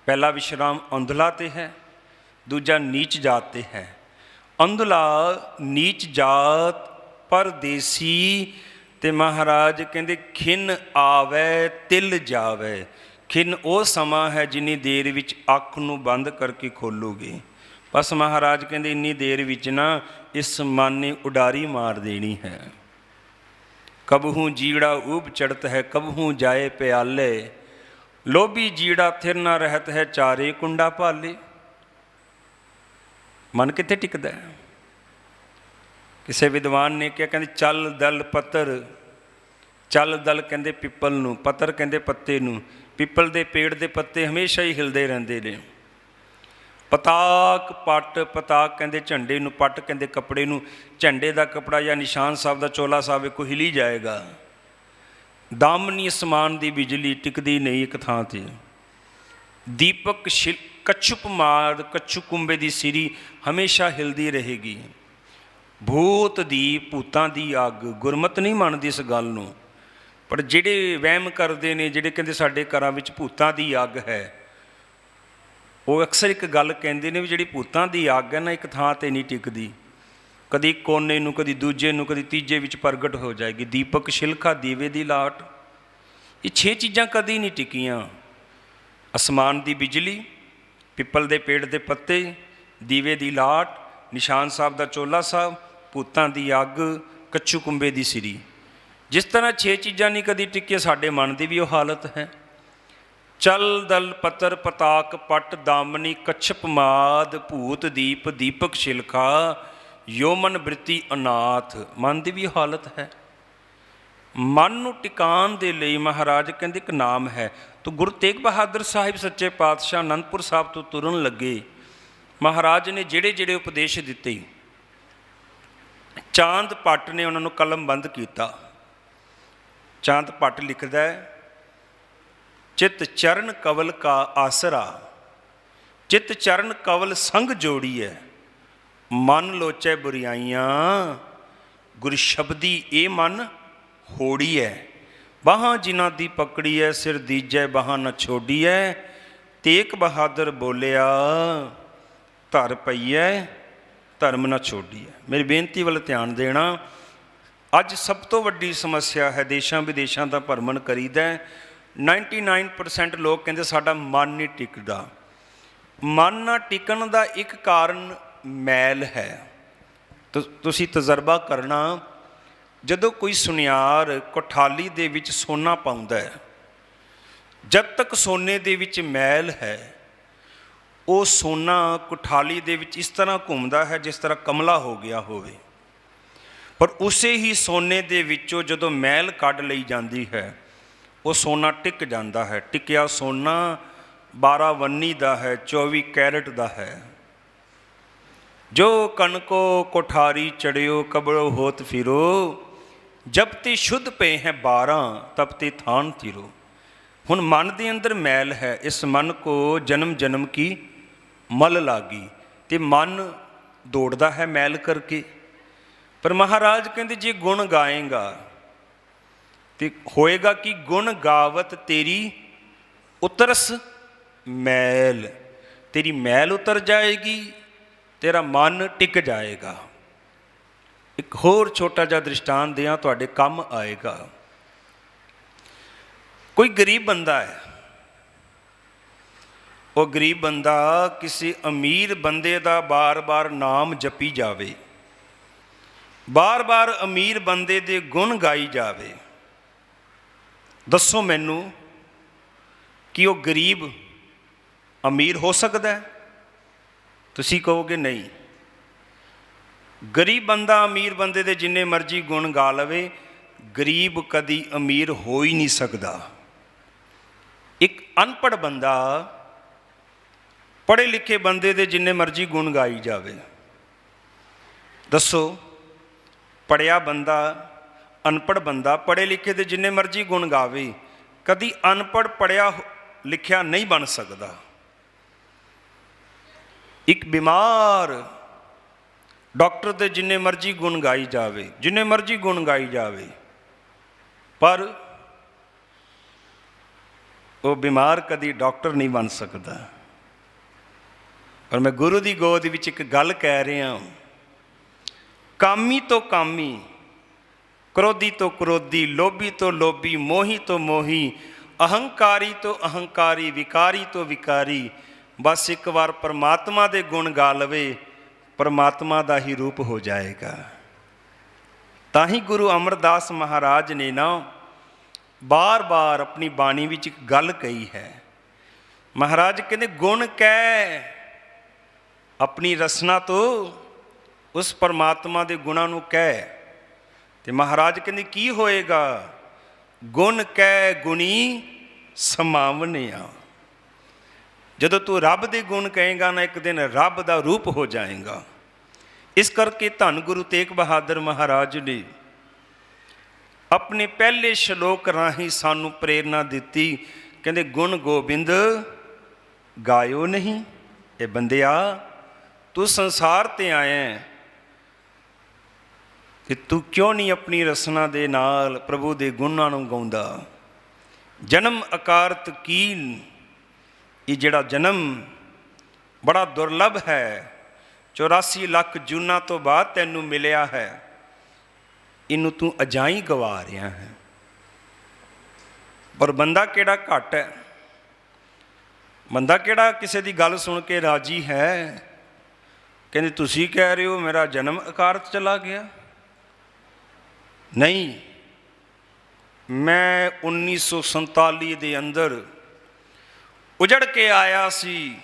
पहला विश्राम अंधला ते है, दूजा नीच जात ते है। अंधला नीच जात परदेसी ते महाराज कहते खिन आवे तिल जावे। खिन वो समा है जिन्नी देर विच अख नूं बंद करके खोलोगे। बस महाराज कहते इन्नी देर विच ना इस मन ने उडारी मार देनी है। कबहूँ जीड़ा ऊब चढ़त है कबहूँ जाए प्याले, लोभी जीड़ा थिर ना रहत है चारे कुंडा पाले। मन कित्थे टिकदा है? किसी विद्वान ने क्या कहते चल दल पत्तर, चल दल कहते पिपल नूं, पत्तर कहते पत्ते नूं। ਪਿੱਪਲ ਦੇ ਪੇੜ ਦੇ ਪੱਤੇ ਹਮੇਸ਼ਾ ਹੀ ਹਿਲਦੇ ਰਹਿੰਦੇ ਨੇ। ਪਤਾਕ ਪੱਟ, ਪਤਾਕ ਕਹਿੰਦੇ ਝੰਡੇ ਨੂੰ, ਪੱਟ ਕਹਿੰਦੇ ਕੱਪੜੇ ਨੂੰ। ਝੰਡੇ ਦਾ ਕੱਪੜਾ ਜਾਂ ਨਿਸ਼ਾਨ ਸਾਹਿਬ ਦਾ ਚੋਲਾ ਸਾਹਿਬ ਵੇਖੋ ਹਿਲੀ ਜਾਏਗਾ। ਦਾਮਨੀ ਅਸਮਾਨ ਦੀ ਬਿਜਲੀ ਟਿਕਦੀ ਨਹੀਂ ਇੱਕ ਥਾਂ 'ਤੇ। ਦੀਪਕ ਕੱਛੁਪ ਮਾਦ, ਕੱਛੂ ਕੁੰਬੇ ਦੀ ਸਿਰੀ ਹਮੇਸ਼ਾ ਹਿਲਦੀ ਰਹੇਗੀ। ਭੂਤ ਦੀ, ਭੂਤਾਂ ਦੀ ਅੱਗ, ਗੁਰਮਤ ਨਹੀਂ ਮੰਨਦੀ ਇਸ ਗੱਲ ਨੂੰ, ਪਰ ਜਿਹੜੇ ਵਹਿਮ ਕਰਦੇ ਨੇ, ਜਿਹੜੇ ਕਹਿੰਦੇ ਸਾਡੇ ਘਰਾਂ ਵਿੱਚ ਭੂਤਾਂ ਦੀ ਅੱਗ ਹੈ, ਉਹ ਅਕਸਰ ਇੱਕ ਗੱਲ ਕਹਿੰਦੇ ਨੇ ਵੀ ਜਿਹੜੀ ਭੂਤਾਂ ਦੀ ਅੱਗ ਹੈ ਨਾ, ਇੱਕ ਥਾਂ 'ਤੇ ਨਹੀਂ ਟਿਕਦੀ, ਕਦੀ ਕੋਨੇ ਨੂੰ, ਕਦੀ ਦੂਜੇ ਨੂੰ, ਕਦੀ ਤੀਜੇ ਵਿੱਚ ਪ੍ਰਗਟ ਹੋ ਜਾਏਗੀ। ਦੀਪਕ, ਸ਼ਿਲਖਾ, ਦੀਵੇ ਦੀ ਲਾਟ, ਇਹ 6 ਚੀਜ਼ਾਂ ਕਦੀ ਨਹੀਂ ਟਿਕੀਆਂ। ਅਸਮਾਨ ਦੀ ਬਿਜਲੀ, ਪਿੱਪਲ ਦੇ ਪੇੜ ਦੇ ਪੱਤੇ, ਦੀਵੇ ਦੀ ਲਾਟ, ਨਿਸ਼ਾਨ ਸਾਹਿਬ ਦਾ ਚੋਲਾ ਸਾਹਿਬ, ਭੂਤਾਂ ਦੀ ਅੱਗ, ਕੱਛੂ ਕੁੰਬੇ ਦੀ ਸਿਰੀ। ਜਿਸ ਤਰ੍ਹਾਂ 6 ਚੀਜ਼ਾਂ ਨਹੀਂ ਕਦੀ ਟਿਕੀਆਂ, ਸਾਡੇ ਮਨ ਦੀ ਵੀ ਉਹ ਹਾਲਤ ਹੈ। ਚਲ ਦਲ ਪੱਤਰ ਪਤਾਕ ਪੱਟ, ਦਾਮਨੀ ਕੱਛਪ ਮਾਦ, ਭੂਤ ਦੀਪ, ਦੀਪਕ ਸ਼ਿਲਖਾ, ਯੋਮਨ ਬ੍ਰਿਤੀ ਅਨਾਥ। ਮਨ ਦੀ ਵੀ ਹਾਲਤ ਹੈ। ਮਨ ਨੂੰ ਟਿਕਾਣ ਦੇ ਲਈ ਮਹਾਰਾਜ ਕਹਿੰਦੇ ਇੱਕ ਨਾਮ ਹੈ। ਤੋ ਗੁਰੂ ਤੇਗ ਬਹਾਦਰ ਸਾਹਿਬ ਸੱਚੇ ਪਾਤਸ਼ਾਹ ਅਨੰਦਪੁਰ ਸਾਹਿਬ ਤੋਂ ਤੁਰਨ ਲੱਗੇ, ਮਹਾਰਾਜ ਨੇ ਜਿਹੜੇ ਜਿਹੜੇ ਉਪਦੇਸ਼ ਦਿੱਤੇ, ਚਾਂਦ ਭੱਟ ਨੇ ਉਹਨਾਂ ਨੂੰ ਕਲਮਬੰਦ ਕੀਤਾ। ਚਾਂਦ ਭੱਟ ਲਿਖਦਾ ਹੈ, ਚਿਤ ਚਰਨ ਕਵਲ ਕਾ ਆਸਰਾ, ਚਿਤ ਚਰਨ ਕਵਲ ਸੰਗ ਜੋੜੀਐ, ਮਨ ਲੋਚੈ ਬੁਰਿਆਈਆਂ, ਗੁਰ ਸ਼ਬਦੀ ਇਹ ਮਨ ਹੋੜੀਐ, ਬਾਹਾਂ ਜਿਨ੍ਹਾਂ ਦੀ ਪਕੜੀਐ, ਸਿਰ ਦੀਜੈ ਬਾਹਾਂ ਨ ਛੋਡੀਐ, ਤੇਗ ਬਹਾਦਰ ਬੋਲਿਆ, ਧਰ ਪਈਐ ਧਰਮ ਨਾ ਛੋਡੀਐ। ਮੇਰੀ ਬੇਨਤੀ ਵੱਲ ਧਿਆਨ ਦੇਣਾ। ਅੱਜ ਸਭ ਤੋਂ ਵੱਡੀ ਸਮੱਸਿਆ ਹੈ, ਦੇਸ਼ਾਂ ਵਿਦੇਸ਼ਾਂ ਦਾ ਭਰਮਣ ਕਰੀਦਾ, 99% ਲੋਕ ਕਹਿੰਦੇ ਸਾਡਾ ਮਨ ਨਹੀਂ ਟਿਕਦਾ। ਮਨ ਨਾ ਟਿਕਣ ਦਾ ਇੱਕ ਕਾਰਨ ਮੈਲ ਹੈ। ਤੁਸੀਂ ਤਜਰਬਾ ਕਰਨਾ, ਜਦੋਂ ਕੋਈ ਸੁਨਿਆਰ ਕੋਠਾਲੀ ਦੇ ਵਿੱਚ ਸੋਨਾ ਪਾਉਂਦਾ ਹੈ, ਜਦ ਤੱਕ ਸੋਨੇ ਦੇ ਵਿੱਚ ਮੈਲ ਹੈ, ਉਹ ਸੋਨਾ ਕੋਠਾਲੀ ਦੇ ਵਿੱਚ ਇਸ ਤਰ੍ਹਾਂ ਘੁੰਮਦਾ ਹੈ ਜਿਸ ਤਰ੍ਹਾਂ ਕਮਲਾ ਹੋ ਗਿਆ ਹੋਵੇ। ਪਰ ਉਸੇ ਹੀ ਸੋਨੇ ਦੇ ਵਿੱਚੋਂ ਜਦੋਂ ਮੈਲ ਕੱਢ ਲਈ ਜਾਂਦੀ ਹੈ, ਉਹ ਸੋਨਾ ਟਿਕ ਜਾਂਦਾ ਹੈ। ਟਿਕਿਆ ਸੋਨਾ 12 ਵੰਨੀ ਦਾ ਹੈ, 24 ਕੈਰਟ ਦਾ ਹੈ। ਜੋ ਕਣਕੋ ਕੋਠਾਰੀ ਚੜਿਓ, ਕਬੜੋ ਹੋਤ ਫਿਰੋ, ਜਬ ਤੇ ਸ਼ੁੱਧ ਪਏ ਹੈ 12, ਤਬ ਤੇ ਥਾਨ ਥਿਰੋ। ਹੁਣ ਮਨ ਦੇ ਅੰਦਰ ਮੈਲ ਹੈ, ਇਸ ਮਨ ਕੋ ਜਨਮ ਜਨਮ ਕੀ ਮਲ ਲਾਗੀ, ਅਤੇ ਮਨ ਦੌੜਦਾ ਹੈ ਮੈਲ ਕਰਕੇ। ਪਰ ਮਹਾਰਾਜ ਕਹਿੰਦੇ ਜੇ ਗੁਣ ਗਾਏਗਾ ਤੇ ਹੋਏਗਾ ਕਿ ਗੁਣ ਗਾਵਤ ਤੇਰੀ ਉਤਰਸ ਮੈਲ, ਤੇਰੀ ਮੈਲ ਉਤਰ ਜਾਏਗੀ, ਤੇਰਾ ਮਨ ਟਿਕ ਜਾਏਗਾ। ਇੱਕ ਹੋਰ ਛੋਟਾ ਜਿਹਾ ਦ੍ਰਿਸ਼ਟਾਂਤ ਦਿਆਂ, ਤੁਹਾਡੇ ਕੰਮ ਆਏਗਾ। ਕੋਈ ਗਰੀਬ ਬੰਦਾ ਹੈ, ਉਹ ਗਰੀਬ ਬੰਦਾ ਕਿਸੇ ਅਮੀਰ ਬੰਦੇ ਦਾ ਬਾਰ-ਬਾਰ ਨਾਮ ਜਪੀ ਜਾਵੇ, ਬਾਰ-ਬਾਰ ਅਮੀਰ ਬੰਦੇ ਦੇ ਗੁਣ ਗਾਈ ਜਾਵੇ। ਦੱਸੋ ਮੈਨੂੰ ਕਿ ਉਹ ਗਰੀਬ ਅਮੀਰ ਹੋ ਸਕਦਾ ਹੈ? ਤੁਸੀਂ ਕਹੋਗੇ ਨਹੀਂ। ਗਰੀਬ ਬੰਦਾ ਅਮੀਰ ਬੰਦੇ ਦੇ ਜਿੰਨੇ ਮਰਜ਼ੀ ਗੁਣ ਗਾ ਲਵੇ, ਗਰੀਬ ਕਦੀ ਅਮੀਰ ਹੋ ਹੀ ਨਹੀਂ ਸਕਦਾ। ਇੱਕ ਅਨਪੜ੍ਹ ਬੰਦਾ ਪੜ੍ਹੇ ਲਿਖੇ ਬੰਦੇ ਦੇ ਜਿੰਨੇ ਮਰਜ਼ੀ ਗੁਣ ਗਾਈ ਜਾਵੇ। ਦੱਸੋ, ਪੜ੍ਹਿਆ ਬੰਦਾ ਅਨਪੜ੍ਹ ਬੰਦਾ ਪੜ੍ਹੇ ਲਿਖੇ ਦੇ ਜਿੰਨੇ ਮਰਜ਼ੀ ਗੁਣ ਗਾਵੇ, ਕਦੀ ਅਨਪੜ੍ਹ ਪੜ੍ਹਿਆ ਲਿਖਿਆ ਨਹੀਂ ਬਣ ਸਕਦਾ। ਇੱਕ ਬਿਮਾਰ ਡਾਕਟਰ ਦੇ ਜਿੰਨੇ ਮਰਜ਼ੀ ਗੁਣ ਗਾਈ ਜਾਵੇ, ਜਿੰਨੇ ਮਰਜ਼ੀ ਗੁਣ ਗਾਈ ਜਾਵੇ, ਪਰ ਉਹ ਬਿਮਾਰ ਕਦੀ ਡਾਕਟਰ ਨਹੀਂ ਬਣ ਸਕਦਾ। ਪਰ ਮੈਂ ਗੁਰੂ ਦੀ ਗੋਦ ਵਿੱਚ ਇੱਕ ਗੱਲ ਕਹਿ ਰਿਹਾ, ਕਾਮੀ ਤੋਂ ਕਾਮੀ, ਕ੍ਰੋਧੀ ਤੋਂ ਕ੍ਰੋਧੀ, ਲੋਭੀ ਤੋਂ ਲੋਭੀ, ਮੋਹੀ ਤੋਂ ਮੋਹੀ, ਅਹੰਕਾਰੀ ਤੋਂ ਅਹੰਕਾਰੀ, ਵਿਕਾਰੀ ਤੋਂ ਵਿਕਾਰੀ, ਬਸ ਇੱਕ ਵਾਰ ਪਰਮਾਤਮਾ ਦੇ ਗੁਣ ਗਾ ਲਵੇ, ਪਰਮਾਤਮਾ ਦਾ ਹੀ ਰੂਪ ਹੋ ਜਾਏਗਾ। ਤਾਂ ਹੀ ਗੁਰੂ ਅਮਰਦਾਸ ਮਹਾਰਾਜ ਨੇ ਨਾ ਬਾਰ-ਬਾਰ ਆਪਣੀ ਬਾਣੀ ਵਿੱਚ ਇੱਕ ਗੱਲ ਕਹੀ ਹੈ। ਮਹਾਰਾਜ ਕਹਿੰਦੇ ਗੁਣ ਕਹਿ ਆਪਣੀ ਰਸਨਾ ਤੋਂ ਉਸ ਪਰਮਾਤਮਾ ਦੇ ਗੁਣਾਂ ਨੂੰ ਕਹਿ। ਅਤੇ ਮਹਾਰਾਜ ਕਹਿੰਦੇ ਕੀ ਹੋਏਗਾ? ਗੁਣ ਕਹਿ ਗੁਣੀ ਸਮਾਵਨਿਆ। ਜਦੋਂ ਤੂੰ ਰੱਬ ਦੇ ਗੁਣ ਕਹੇਗਾ ਨਾ, ਇੱਕ ਦਿਨ ਰੱਬ ਦਾ ਰੂਪ ਹੋ ਜਾਏਗਾ। ਇਸ ਕਰਕੇ ਧੰਨ ਗੁਰੂ ਤੇਗ ਬਹਾਦਰ ਮਹਾਰਾਜ ਨੇ ਆਪਣੇ ਪਹਿਲੇ ਸ਼ਲੋਕ ਰਾਹੀਂ ਸਾਨੂੰ ਪ੍ਰੇਰਨਾ ਦਿੱਤੀ। ਕਹਿੰਦੇ ਗੁਣ ਗੋਬਿੰਦ ਗਾਇਓ ਨਹੀਂ। ਇਹ ਬੰਦਿਆ, ਤੂੰ ਸੰਸਾਰ ਤੇ ਆਇਆ ਕਿ ਤੂੰ ਕਿਉਂ ਨਹੀਂ ਆਪਣੀ ਰਸਨਾ ਦੇ ਨਾਲ ਪ੍ਰਭੂ ਦੇ ਗੁਣਾਂ ਨੂੰ ਗਾਉਂਦਾ। ਜਨਮ ਅਕਾਰਤ ਕੀਨ, ਇਹ ਜਿਹੜਾ ਜਨਮ ਬੜਾ ਦੁਰਲਭ ਹੈ, 84 ਲੱਖ ਜੂਨਾਂ ਤੋਂ ਬਾਅਦ ਤੈਨੂੰ ਮਿਲਿਆ ਹੈ, ਇਹਨੂੰ ਤੂੰ ਅਜਾਈਂ ਗਵਾ ਰਿਹਾ ਹੈ। ਪਰ ਬੰਦਾ ਕਿਹੜਾ ਘੱਟ ਹੈ, ਬੰਦਾ ਕਿਹੜਾ ਕਿਸੇ ਦੀ ਗੱਲ ਸੁਣ ਕੇ ਰਾਜੀ ਹੈ। ਕਹਿੰਦੇ ਤੁਸੀਂ ਕਹਿ ਰਹੇ ਹੋ ਮੇਰਾ ਜਨਮ ਅਕਾਰਤ ਚਲਾ ਗਿਆ। ਨਹੀਂ, ਮੈਂ 1947 ਦੇ ਅੰਦਰ ਉਜੜ ਕੇ ਆਇਆ ਸੀ।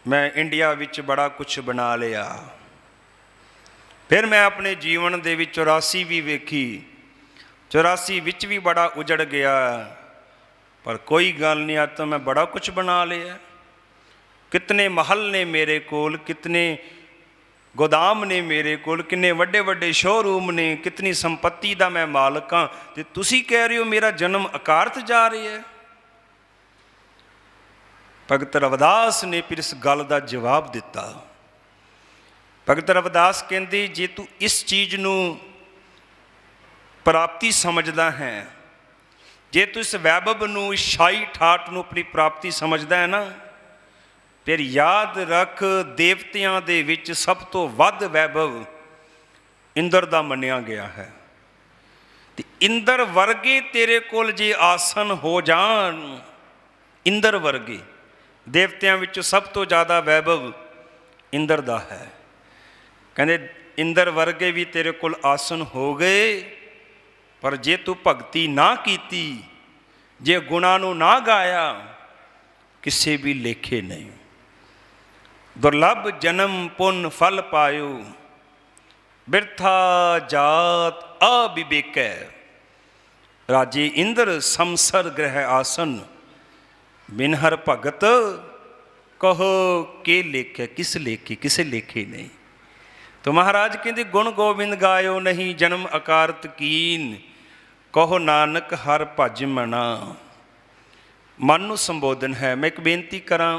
ਮੈਂ ਇੰਡੀਆ ਵਿੱਚ ਬੜਾ ਕੁਛ ਬਣਾ ਲਿਆ। ਫਿਰ ਮੈਂ ਆਪਣੇ ਜੀਵਨ ਦੇ ਵਿੱਚ 84 ਵੀ ਵੇਖੀ, 84 ਵਿੱਚ ਵੀ ਬੜਾ ਉਜੜ ਗਿਆ। ਪਰ ਕੋਈ ਗੱਲ ਨਹੀਂ, ਅੱਜ ਤਾਂ ਮੈਂ ਬੜਾ ਕੁਛ ਬਣਾ ਲਿਆ। ਕਿਤਨੇ ਮਹਲ ਨੇ ਮੇਰੇ ਕੋਲ, ਕਿਤਨੇ ਗੋਦਾਮ ਨੇ ਮੇਰੇ ਕੋਲ, ਕਿੰਨੇ ਵੱਡੇ ਵੱਡੇ ਸ਼ੋਰੂਮ ਨੇ, ਕਿਤਨੀ ਸੰਪत्ति ਦਾ ਮੈਂ ਮਾਲਕ ਹਾਂ, ਤੇ ਤੁਸੀਂ ਕਹਿ ਰਹੇ ਹੋ ਮੇਰਾ ਜਨਮ ਅਕਾਰਤ ਜਾ ਰਿਹਾ ਹੈ। ਭਗਤ ਰਵਿਦਾਸ ਨੇ ਫਿਰ ਇਸ ਗੱਲ ਦਾ ਜਵਾਬ ਦਿੱਤਾ। ਭਗਤ ਰਵਿਦਾਸ ਕਹਿੰਦੇ ਜੇ ਤੂੰ ਇਸ ਚੀਜ਼ ਨੂੰ ਪ੍ਰਾਪਤੀ ਸਮਝਦਾ ਹੈ, ਜੇ ਤੂੰ ਇਸ ਵੈਭਵ ਨੂੰ, ਇਸ ਸ਼ਾਹੀ ਠਾਠ ਨੂੰ ਆਪਣੀ ਪ੍ਰਾਪਤੀ ਸਮਝਦਾ ਹੈ ਨਾ, ਫਿਰ ਯਾਦ ਰੱਖ ਦੇਵਤਿਆਂ ਦੇ ਵਿੱਚ ਸਭ ਤੋਂ ਵੱਧ ਵੈਭਵ ਇੰਦਰ ਦਾ ਮੰਨਿਆ ਗਿਆ ਹੈ। ਤੇ ਇੰਦਰ ਵਰਗੇ ਤੇਰੇ ਕੋਲ ਜੇ ਆਸਨ ਹੋ ਜਾਣ, ਇੰਦਰ ਵਰਗੇ, ਦੇਵਤਿਆਂ ਵਿੱਚੋਂ ਸਭ ਤੋਂ ਜ਼ਿਆਦਾ ਵੈਭਵ ਇੰਦਰ ਦਾ ਹੈ। ਕਹਿੰਦੇ ਇੰਦਰ ਵਰਗੇ ਵੀ ਤੇਰੇ ਕੋਲ ਆਸਨ ਹੋ ਗਏ, ਪਰ ਜੇ ਤੂੰ ਭਗਤੀ ਨਾ ਕੀਤੀ, ਜੇ ਗੁਣਾਂ ਨੂੰ ਨਾ ਗਾਇਆ, ਕਿਸੇ ਵੀ ਲੇਖੇ ਨਹੀਂ। ਦੁਰਲਭ ਜਨਮ ਪੁੰਨ ਫਲ ਪਾਇਓ, ਬਿਰਥਾ ਜਾਤ ਅਵਿਵੇਕੈ। ਰਾਜੇ ਇੰਦਰ ਸਮਸਰ ਗ੍ਰਹਿ ਆਸਨ, ਬਿਨ ਹਰ ਭਗਤ ਕਹੋ ਕੇ ਲੇਖੇ। ਕਿਸ ਲੇਖੇ? ਕਿਸੇ ਲੇਖੇ ਨਹੀਂ। तो महाराज कहते गुण गोबिंद गायो नहीं, जन्म अकारत कीन, कहो नानक हर भज मना। मन नूं संबोधन है। मैं एक बेनती करा,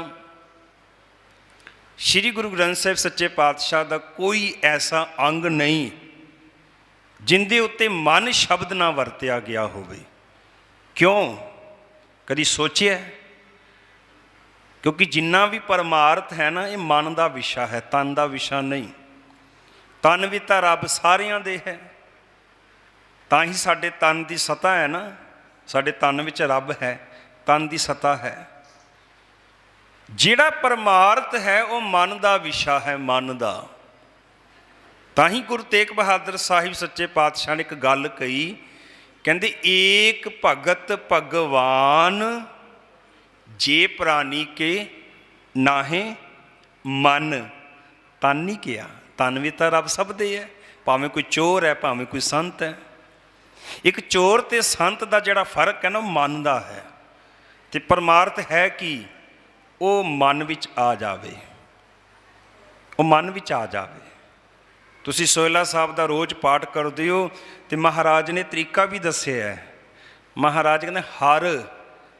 श्री गुरु ग्रंथ साहिब सच्चे पातशाह का कोई ऐसा अंग नहीं जिंदे उत्ते मन शब्द ना वरत्या गया होवे। क्यों? कभी सोचिया? क्योंकि जिन्ना भी परमार्थ है ना, ये मन का विषय है, तन का विषय नहीं। तन भी तो रब सारियां दे है, तां ही साडे तन की सतह है ना, साडे तन विच रब है, तन की सतह है। जिहड़ा परमार्थ है वो मन का विषय है, मन का। तां ही गुरु तेग बहादुर साहिब सच्चे पातशाह ने एक गल कही, कहंदे एक भगत भगवान जे प्राणी के नाहे मन। तन नहीं किया, तन भी तो रब सब दे है, भावें कोई चोर है भावें कोई संत है। एक चोर ते संत का जिहड़ा फर्क है ना, मन का है। तो परमार्थ है कि वो मन विच आ जावे, वो मन विच आ जावे। तुसी सोहला साहब का रोज़ पाठ करदे हो तो महाराज ने तरीका भी दस्सिया है। महाराज कहते हर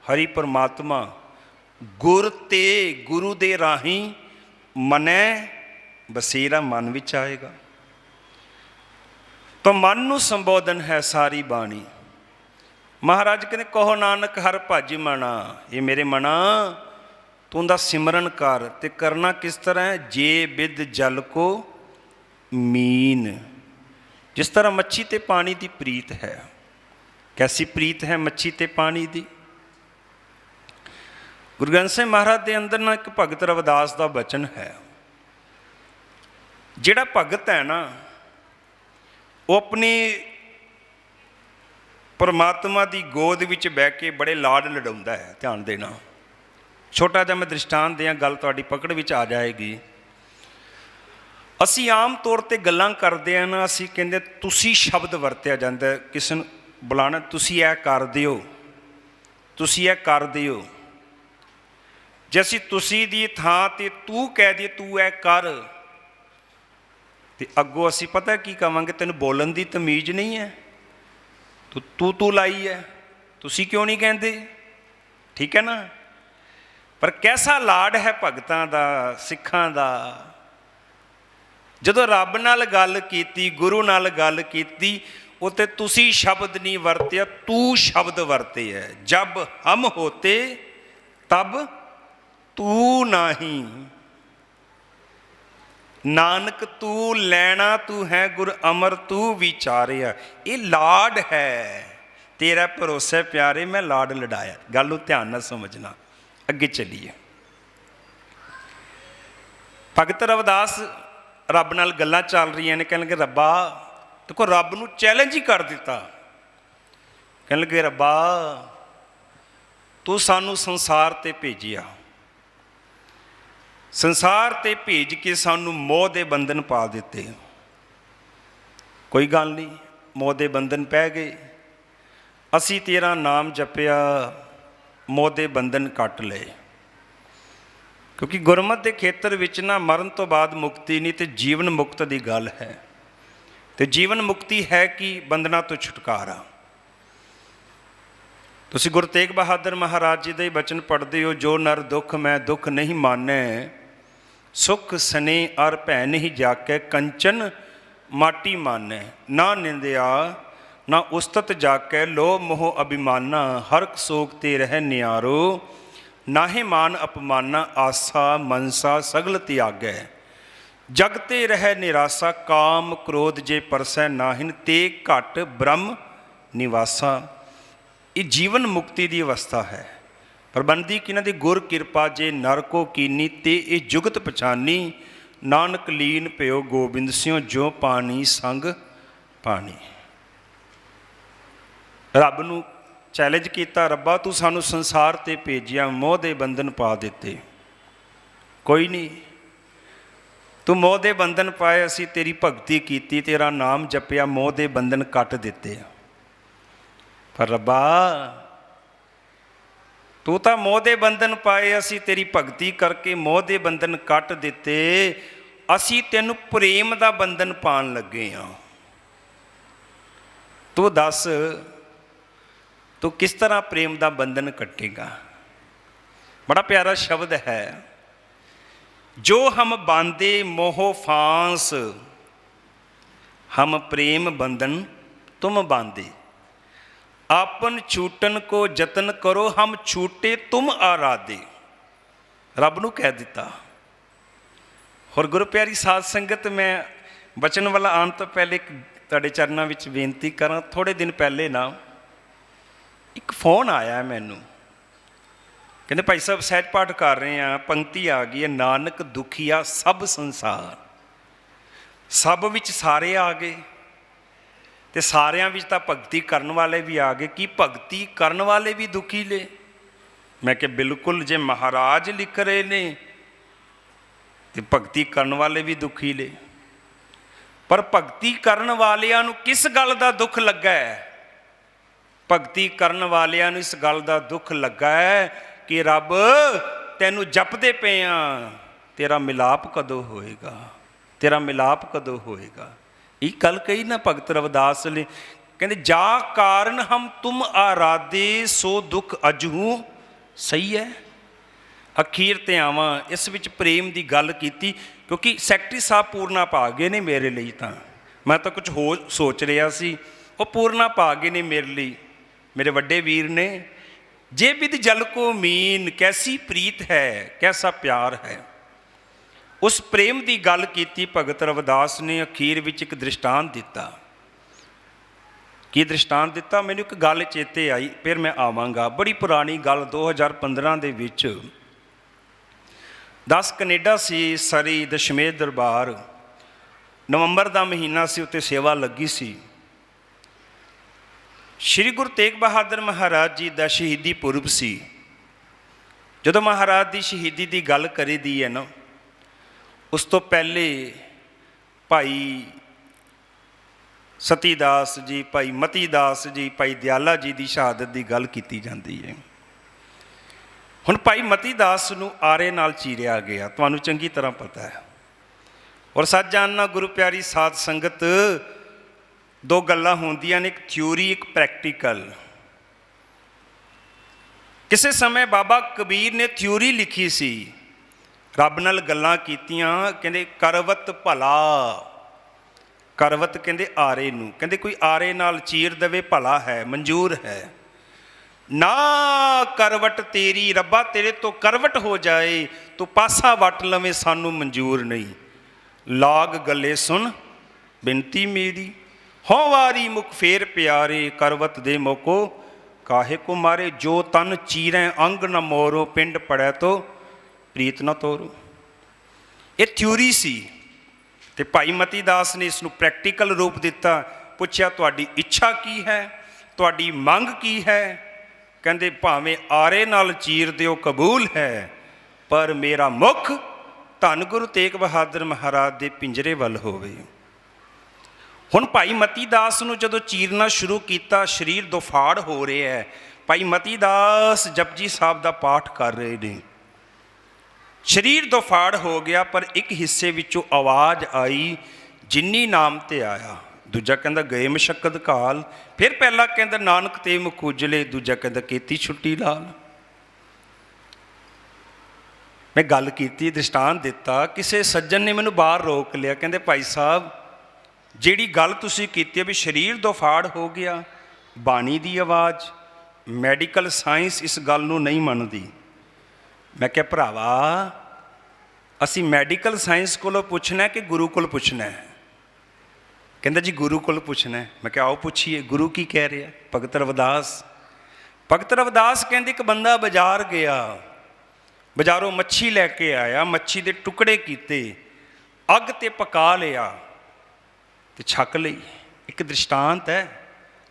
हरि परमात्मा गुर ते गुरु दे राही मनै बसेरा, मन विच आएगा। तो मन नूं संबोधन है सारी बाणी। महाराज कहते कहो नानक हर भज मना। ये मेरे मना तू उनका सिमरन कर। ते करना किस तरह है? जे बिद जल को मीन। जिस तरह मच्छी ते पानी की प्रीत है। कैसी प्रीत है मच्छी ते पानी की? गुरु ग्रंथ साहिब महाराज के अंदर ना एक भगत रविदास का बचन है। जिहड़ा भगत है ना, वो अपनी परमात्मा की गोद विच बह के बड़े लाड लड़ाउंदा है। ध्यान देना, छोटा जिहा मैं दृष्टांत दियां, गल तुहाडी पकड़ विच आ जाएगी। असी आम तौर पर गल्लां करदे आ ना, असी कहंदे तुसी शब्द वरतिया जांदा, किसी नूं बुलाना तुसी ऐ कर दिओ, ਤੁਸੀਂ ਇਹ ਕਰਦੇ ਹੋ। ਜੇ ਅਸੀਂ ਤੁਸੀਂ ਦੀ ਥਾਂ ਤੇ ਤੂੰ ਕਹਿ ਦਈਏ ਤੂੰ ਇਹ ਕਰ, ਤੇ ਅੱਗੋਂ ਅਸੀਂ ਪਤਾ ਕੀ ਕਵਾਂਗੇ, ਤੈਨੂੰ ਬੋਲਣ ਦੀ ਤਮੀਜ਼ ਨਹੀਂ ਹੈ, ਤੂੰ ਲਾਈ ਹੈ, ਤੁਸੀਂ ਕਿਉਂ ਨਹੀਂ ਕਹਿੰਦੇ? ਠੀਕ ਹੈ ਨਾ। ਪਰ ਕੈਸਾ ਲਾਡ ਹੈ ਭਗਤਾਂ ਦਾ, ਸਿੱਖਾਂ ਦਾ। ਜਦੋਂ ਰੱਬ ਨਾਲ ਗੱਲ ਕੀਤੀ, ਗੁਰੂ ਨਾਲ ਗੱਲ ਕੀਤੀ, ਉੱਤੇ ਤੁਸੀਂ ਸ਼ਬਦ ਨਹੀਂ ਵਰਤਿਆ, ਤੂੰ ਸ਼ਬਦ ਵਰਤੇ ਹੈ। ਜਬ ਹਮ ਹੋਤੇ ਤਬ ਤੂੰ ਨਹੀਂ, ਨਾਨਕ ਤੂੰ ਲੈਣਾ ਤੂੰ ਹੈ, ਗੁਰ ਅਮਰ ਤੂੰ ਵਿਚਾਰਿਆ। ਇਹ ਲਾਡ ਹੈ, ਤੇਰਾ ਭਰੋਸੇ ਪਿਆਰੇ ਮੈਂ ਲਾਡ ਲਡਾਇਆ। ਗੱਲ ਨੂੰ ਧਿਆਨ ਨਾਲ ਸਮਝਣਾ। ਅੱਗੇ ਚੱਲੀਏ। ਭਗਤ ਰਵਿਦਾਸ ਰੱਬ ਨਾਲ ਗੱਲਾਂ ਚੱਲ ਰਹੀਆਂ ਨੇ, ਕਹਿਣ ਲੱਗੇ ਰੱਬਾ, ਦੇਖੋ ਰੱਬ ਨੂੰ ਚੈਲੰਜ ਹੀ ਕਰ ਦਿੱਤਾ। ਕਹਿਣ ਲੱਗੇ ਰੱਬਾ, ਤੂੰ ਸਾਨੂੰ ਸੰਸਾਰ 'ਤੇ ਭੇਜਿਆ, ਸੰਸਾਰ 'ਤੇ ਭੇਜ ਕੇ ਸਾਨੂੰ ਮੋਹ ਦੇ ਬੰਧਨ ਪਾ ਦਿੱਤੇ। ਕੋਈ ਗੱਲ ਨਹੀਂ, ਮੋਹ ਦੇ ਬੰਧਨ ਪੈ ਗਏ, ਅਸੀਂ ਤੇਰਾ ਨਾਮ ਜਪਿਆ, ਮੋਹ ਦੇ ਬੰਧਨ ਕੱਟ ਲਏ। ਕਿਉਂਕਿ ਗੁਰਮਤਿ ਦੇ ਖੇਤਰ ਵਿੱਚ ਨਾ ਮਰਨ ਤੋਂ ਬਾਅਦ ਮੁਕਤੀ ਨਹੀਂ, ਤੇ ਜੀਵਨ ਮੁਕਤ ਦੀ ਗੱਲ ਹੈ। ਤੇ ਜੀਵਨ ਮੁਕਤੀ ਹੈ ਕਿ ਬੰਧਨਾਂ ਤੋਂ ਛੁਟਕਾਰਾ। ਤੁਸੀਂ ਗੁਰੂ ਤੇਗ ਬਹਾਦਰ ਮਹਾਰਾਜ ਜੀ ਦੇ ਬਚਨ ਪੜ੍ਹਦੇ ਹੋ, ਜੋ ਨਰ ਦੁੱਖ ਮੈਂ ਦੁੱਖ ਨਹੀਂ ਮਾਨੈ, ਸੁਖ ਸਨੇ ਅਰ ਭੈ ਨਹੀਂ ਜਾਕੈ, ਕੰਚਨ ਮਾਟੀ ਮਾਨੈ, ਨਾ ਨਿੰਦਿਆ ਨਾ ਉਸਤਤ ਜਾਕੈ, ਲੋਭ ਮੋਹ ਅਭਿਮਾਨਾ, ਹਰਕ ਸੋਗ ਤੇ ਰਹਿ ਨਿਆਰੋ, ਨਾਹੇ ਮਾਨ ਅਪਮਾਨਾ, ਆਸਾ ਮਨਸਾ ਸਗਲ ਤਿਆਗੈ, ਜਗ ਤੇ ਰਹਿ ਨਿਰਾਸਾ, ਕਾਮ ਕ੍ਰੋਧ ਜੇ ਪਰਸੈ ਨਾਹਿਨ, ਤੇ ਘਟ ਬ੍ਰਹਮ ਨਿਵਾਸਾ। ਇਹ ਜੀਵਨ ਮੁਕਤੀ ਦੀ ਅਵਸਥਾ ਹੈ। ਪ੍ਰਬੰਧੀ ਕਿਨਾਂ ਦੀ ਗੁਰ ਕਿਰਪਾ ਜੇ ਨਰ ਕੋ ਕੀਨੀ, ਤੇ ਇਹ ਜੁਗਤ ਪਛਾਨੀ, ਨਾਨਕ ਲੀਨ ਭਇਓ ਗੋਬਿੰਦ ਸਿਉ, ਜੋ ਪਾਣੀ ਸੰਗ ਪਾਣੀ। ਰੱਬ ਨੂੰ ਚੈਲੰਜ ਕੀਤਾ, ਰੱਬਾ ਤੂੰ ਸਾਨੂੰ ਸੰਸਾਰ 'ਤੇ ਭੇਜਿਆ, ਮੋਹ ਦੇ ਬੰਧਨ ਪਾ ਦਿੱਤੇ। ਕੋਈ ਨਹੀਂ, ਤੂੰ ਮੋਹ ਦੇ ਬੰਧਨ ਪਾਏ, ਅਸੀਂ ਤੇਰੀ ਭਗਤੀ ਕੀਤੀ, ਤੇਰਾ ਨਾਮ ਜਪਿਆ, ਮੋਹ ਦੇ ਬੰਧਨ ਕੱਟ ਦਿੱਤੇ। ਪਰ ਰੱਬਾ, ਤੂੰ ਤਾਂ ਮੋਹ ਦੇ ਬੰਧਨ ਪਾਏ, ਅਸੀਂ ਤੇਰੀ ਭਗਤੀ ਕਰਕੇ ਮੋਹ ਦੇ ਬੰਧਨ ਕੱਟ ਦਿੱਤੇ, ਅਸੀਂ ਤੈਨੂੰ ਪ੍ਰੇਮ ਦਾ ਬੰਧਨ ਪਾਉਣ ਲੱਗੇ ਹਾਂ। ਤੂੰ ਦੱਸ, ਤੂੰ ਕਿਸ ਤਰ੍ਹਾਂ ਪ੍ਰੇਮ ਦਾ ਬੰਧਨ ਕੱਟੇਗਾ? ਬੜਾ ਪਿਆਰਾ ਸ਼ਬਦ ਹੈ, ਜੋ ਹਮ ਬਾਂਦੇ ਮੋਹ ਫਾਂਸ, ਹਮ ਪ੍ਰੇਮ ਬੰਧਨ ਤੁਮ ਬਾਂਦੇ, ਆਪਨ ਛੂਟਨ ਕੋ ਯਤਨ ਕਰੋ, ਹਮ ਛੂਟੇ ਤੁਮ ਆਰਾਧੇ। ਰੱਬ ਨੂੰ ਕਹਿ ਦਿੱਤਾ। ਹੋਰ ਗੁਰੂ ਪਿਆਰੀ ਸਾਧ ਸੰਗਤ, ਮੈਂ ਬਚਨ ਵਾਲਾ ਆਉਣ ਤੋਂ ਪਹਿਲੇ ਤੁਹਾਡੇ ਚਰਨਾਂ ਵਿੱਚ ਬੇਨਤੀ ਕਰਾਂ। ਥੋੜ੍ਹੇ ਦਿਨ ਪਹਿਲੇ ਨਾ ਇੱਕ ਫੋਨ ਆਇਆ ਮੈਨੂੰ, ਕਹਿੰਦੇ ਭਾਈ ਸਾਹਿਬ ਸਹਿਜ ਪਾਠ ਕਰ ਰਹੇ ਹਾਂ, ਪੰਕਤੀ ਆ ਗਈ ਹੈ, ਨਾਨਕ ਦੁਖੀਆ ਸਭ ਸੰਸਾਰ। ਸਭ ਵਿੱਚ ਸਾਰੇ ਆ ਗਏ, ਤੇ ਸਾਰਿਆਂ ਵਿੱਚ ਤਾਂ ਭਗਤੀ ਕਰਨ ਵਾਲੇ ਵੀ ਆ ਗਏ। ਕੀ ਭਗਤੀ ਕਰਨ ਵਾਲੇ ਵੀ ਦੁਖੀ ਨੇ? ਮੈਂ ਕਿਹਾ ਬਿਲਕੁਲ, ਜੇ ਮਹਾਰਾਜ ਲਿਖ ਰਹੇ ਨੇ ਤੇ ਭਗਤੀ ਕਰਨ ਵਾਲੇ ਵੀ ਦੁਖੀ ਨੇ। ਪਰ ਭਗਤੀ ਕਰਨ ਵਾਲਿਆਂ ਨੂੰ ਕਿਸ ਗੱਲ ਦਾ ਦੁੱਖ ਲੱਗਾ ਹੈ? ਭਗਤੀ ਕਰਨ ਵਾਲਿਆਂ ਨੂੰ ਇਸ ਗੱਲ ਦਾ ਦੁੱਖ ਲੱਗਾ ਹੈ ਕਿ ਰੱਬ ਤੈਨੂੰ ਜਪਦੇ ਪਏ ਆ, ਤੇਰਾ ਮਿਲਾਪ ਕਦੋਂ ਹੋਏਗਾ, ਤੇਰਾ ਮਿਲਾਪ ਕਦੋਂ ਹੋਏਗਾ। ਇਹ ਗੱਲ ਕਹੀ ਨਾ ਭਗਤ ਰਵਿਦਾਸ ਨੇ, ਕਹਿੰਦੇ ਜਾ ਕਾਰਨ ਹਮ ਤੁਮ ਆਰਾਧੇ, ਸੋ ਦੁੱਖ ਅਜਹੂ ਸਹੀ ਹੈ। ਅਖੀਰ ਤੇ ਆਵਾਂ, ਇਸ ਵਿੱਚ ਪ੍ਰੇਮ ਦੀ ਗੱਲ ਕੀਤੀ, ਕਿਉਂਕਿ ਸੈਕਟਰੀ ਸਾਹਿਬ ਪੂਰਨਾ ਪਾ ਗਏ ਨੇ ਮੇਰੇ ਲਈ। ਤਾਂ ਮੈਂ ਤਾਂ ਕੁਝ ਹੋਰ ਸੋਚ ਰਿਹਾ ਸੀ, ਉਹ ਪੂਰਨਾ ਪਾ ਗਏ ਨੇ ਮੇਰੇ ਲਈ, ਮੇਰੇ ਵੱਡੇ ਵੀਰ ਨੇ। ਜੇ ਬਿਦ ਜਲ ਕੋ ਮੀਨ, ਕੈਸੀ ਪ੍ਰੀਤ ਹੈ, ਕੈਸਾ ਪਿਆਰ ਹੈ। ਉਸ ਪ੍ਰੇਮ ਦੀ ਗੱਲ ਕੀਤੀ ਭਗਤ ਰਵਿਦਾਸ ਨੇ। ਅਖੀਰ ਵਿੱਚ ਇੱਕ ਦ੍ਰਿਸ਼ਟਾਂਤ ਦਿੱਤਾ। ਕੀ ਦ੍ਰਿਸ਼ਟਾਂਤ ਦਿੱਤਾ? ਮੈਨੂੰ ਇੱਕ ਗੱਲ ਚੇਤੇ ਆਈ, ਫਿਰ ਮੈਂ ਆਵਾਂਗਾ। ਬੜੀ ਪੁਰਾਣੀ ਗੱਲ, 2015 ਦੇ ਵਿੱਚ 10 ਕੈਨੇਡਾ ਸੀ, ਸਰੀ ਦਸ਼ਮੇਸ਼ ਦਰਬਾਰ, ਨਵੰਬਰ ਦਾ ਮਹੀਨਾ ਸੀ, ਉੱਤੇ ਸੇਵਾ ਲੱਗੀ ਸੀ। ਸ਼੍ਰੀ ਗੁਰੂ ਤੇਗ ਬਹਾਦਰ ਮਹਾਰਾਜ ਜੀ ਦਾ ਸ਼ਹੀਦੀ ਪੁਰਬ ਸੀ। ਜਦੋਂ ਮਹਾਰਾਜ ਦੀ ਸ਼ਹੀਦੀ ਦੀ ਗੱਲ ਕਰੀ ਦੀ ਹੈ ਨਾ, ਉਸ ਤੋਂ ਪਹਿਲੇ ਭਾਈ ਸਤੀ ਦਾਸ ਜੀ, ਭਾਈ ਮਤੀ ਦਾਸ ਜੀ, ਭਾਈ ਦਿਆਲਾ ਜੀ ਦੀ ਸ਼ਹਾਦਤ ਦੀ ਗੱਲ ਕੀਤੀ ਜਾਂਦੀ ਹੈ। ਹੁਣ ਭਾਈ ਮਤੀ ਦਾਸ ਨੂੰ ਆਰੇ ਨਾਲ ਚੀਰਿਆ ਗਿਆ, ਤੁਹਾਨੂੰ ਚੰਗੀ ਤਰ੍ਹਾਂ ਪਤਾ ਹੈ। ਔਰ ਸੱਚ ਜਾਣਨਾ ਗੁਰੂ ਪਿਆਰੀ ਸਾਧ ਸੰਗਤ, ਦੋ ਗੱਲਾਂ ਹੁੰਦੀਆਂ ਨੇ, ਇੱਕ ਥਿਊਰੀ, ਇੱਕ ਪ੍ਰੈਕਟੀਕਲ। ਕਿਸੇ ਸਮੇਂ ਬਾਬਾ ਕਬੀਰ ਨੇ ਥਿਊਰੀ ਲਿਖੀ ਸੀ, ਰੱਬ ਨਾਲ ਗੱਲਾਂ ਕੀਤੀਆਂ, ਕਹਿੰਦੇ ਕਰਵਤ ਭਲਾ, ਕਰਵਤ ਕਹਿੰਦੇ ਆਰੇ ਨੂੰ, ਕਹਿੰਦੇ ਕੋਈ ਆਰੇ ਨਾਲ ਚੀਰ ਦੇਵੇ ਭਲਾ ਹੈ, ਮਨਜ਼ੂਰ ਹੈ। ਨਾ ਕਰਵਟ ਤੇਰੀ, ਰੱਬਾ ਤੇਰੇ ਤੋਂ ਕਰਵਟ ਹੋ ਜਾਏ, ਤੂੰ ਪਾਸਾ ਵੱਟ ਲਵੇਂ, ਸਾਨੂੰ ਮਨਜ਼ੂਰ ਨਹੀਂ। ਲਾਗ ਗੱਲੇ ਸੁਣ ਬਿਨਤੀ ਮੇਰੀ, ਹੋਂ ਵਾਰੀ ਮੁਖ ਫੇਰ ਪਿਆਰੇ, ਕਰਵਤ ਦੇ ਮੋਕੋ ਕਾਹੇ ਕੋ ਮਾਰੇ, ਜੋ ਤਨ ਚੀਰੈ ਅੰਗ ਨ ਮੋਰੋ, ਪਿੰਡ ਪੜੈ ਤੋ ਪ੍ਰੀਤ ਨ ਤੋਰੋ। ਇਹ ਥਿਊਰੀ ਸੀ, ਤੇ ਭਾਈ ਮਤੀ ਦਾਸ ਨੇ ਇਸ ਨੂੰ ਪ੍ਰੈਕਟੀਕਲ ਰੂਪ ਦਿੱਤਾ। ਪੁੱਛਿਆ ਤੁਹਾਡੀ ਇੱਛਾ ਕੀ ਹੈ, ਤੁਹਾਡੀ ਮੰਗ ਕੀ ਹੈ? ਕਹਿੰਦੇ ਭਾਵੇਂ ਆਰੇ ਨਾਲ ਚੀਰ ਦਿਓ ਕਬੂਲ ਹੈ, ਪਰ ਮੇਰਾ ਮੁੱਖ ਧੰਨ ਗੁਰੂ ਤੇਗ ਬਹਾਦਰ ਮਹਾਰਾਜ ਦੇ ਪਿੰਜਰੇ ਵੱਲ ਹੋਵੇ। ਹੁਣ ਭਾਈ ਮਤੀ ਦਾਸ ਨੂੰ ਜਦੋਂ ਚੀਰਨਾ ਸ਼ੁਰੂ ਕੀਤਾ, ਸਰੀਰ ਦੁਫਾੜ ਹੋ ਰਿਹਾ ਹੈ। ਭਾਈ ਮਤੀ ਦਾਸ ਜਪਜੀ ਸਾਹਿਬ ਦਾ ਪਾਠ ਕਰ ਰਹੇ ਨੇ, ਸਰੀਰ ਦੁਫਾੜ ਹੋ ਗਿਆ, ਪਰ ਇੱਕ ਹਿੱਸੇ ਵਿੱਚੋਂ ਆਵਾਜ਼ ਆਈ, ਜਿਨੀ ਨਾਮ ਤੇ ਆਇਆ। ਦੂਜਾ ਕਹਿੰਦਾ ਗਏ ਮਸ਼ੱਕਤ ਕਾਲ, ਫਿਰ ਪਹਿਲਾ ਕਹਿੰਦਾ ਨਾਨਕ ਤੇ ਮੁਖ ਉਜਲੇ, ਦੂਜਾ ਕਹਿੰਦਾ ਕੀਤੀ ਛੁੱਟੀ ਲਾਲ। ਮੈਂ ਗੱਲ ਕੀਤੀ, ਦ੍ਰਿਸ਼ਟਾਂਤ ਦਿੱਤਾ, ਕਿਸੇ ਸੱਜਣ ਨੇ ਮੈਨੂੰ ਬਾਹਰ ਰੋਕ ਲਿਆ, ਕਹਿੰਦੇ ਭਾਈ ਸਾਹਿਬ ਜਿਹੜੀ ਗੱਲ ਤੁਸੀਂ ਕੀਤੀ ਹੈ ਵੀ ਸਰੀਰ ਦੁਫਾੜ ਹੋ ਗਿਆ, ਬਾਣੀ ਦੀ ਆਵਾਜ਼, ਮੈਡੀਕਲ ਸਾਇੰਸ ਇਸ ਗੱਲ ਨੂੰ ਨਹੀਂ ਮੰਨਦੀ। ਮੈਂ ਕਿਹਾ ਭਰਾਵਾ, ਅਸੀਂ ਮੈਡੀਕਲ ਸਾਇੰਸ ਕੋਲੋਂ ਪੁੱਛਣਾ ਕਿ ਗੁਰੂ ਕੋਲ ਪੁੱਛਣਾ ਹੈ? ਕਹਿੰਦਾ ਜੀ ਗੁਰੂ ਕੋਲ ਪੁੱਛਣਾ ਹੈ। ਮੈਂ ਕਿਹਾ ਆਓ ਪੁੱਛੀਏ, ਗੁਰੂ ਕੀ ਕਹਿ ਰਿਹਾ? ਭਗਤ ਰਵਿਦਾਸ, ਭਗਤ ਰਵਿਦਾਸ ਕਹਿੰਦੇ ਇੱਕ ਬੰਦਾ ਬਾਜ਼ਾਰ ਗਿਆ, ਬਾਜ਼ਾਰੋਂ ਮੱਛੀ ਲੈ ਕੇ ਆਇਆ, ਮੱਛੀ ਦੇ ਟੁਕੜੇ ਕੀਤੇ, ਅੱਗ 'ਤੇ ਪਕਾ ਲਿਆ ਤੇ ਛਕ ਲਈ। ਇੱਕ ਦ੍ਰਿਸ਼ਟਾਂਤ ਹੈ,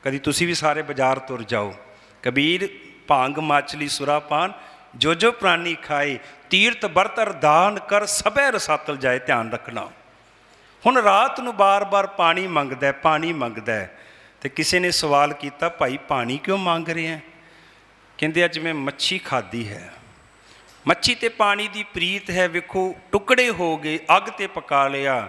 ਕਦੀ ਤੁਸੀਂ ਵੀ ਸਾਰੇ ਬਾਜ਼ਾਰ ਤੁਰ ਜਾਓ। ਕਬੀਰ ਭਾਂਗ ਮਾਚਲੀ ਸੁਰਾਪਾਨ, ਜੋ ਜੋ ਪ੍ਰਾਨੀ ਖਾਏ, ਤੀਰਥ ਬਰਤ ਅਰਦਾਨ ਕਰ, ਸਭੈ ਰਸਾਤਲ ਜਾਏ। ਧਿਆਨ ਰੱਖਣਾ। ਹੁਣ ਰਾਤ ਨੂੰ ਬਾਰ-ਬਾਰ ਪਾਣੀ ਮੰਗਦਾ, ਪਾਣੀ ਮੰਗਦਾ, ਤੇ ਕਿਸੇ ਨੇ ਸਵਾਲ ਕੀਤਾ ਭਾਈ ਪਾਣੀ ਕਿਉਂ ਮੰਗ ਰਿਹਾ? ਕਹਿੰਦੇ ਅੱਜ ਮੈਂ ਮੱਛੀ ਖਾਧੀ ਹੈ, ਮੱਛੀ ਤੇ ਪਾਣੀ ਦੀ ਪ੍ਰੀਤ ਹੈ। ਵੇਖੋ ਟੁਕੜੇ ਹੋ ਗਏ, ਅੱਗ 'ਤੇ ਪਕਾ ਲਿਆ,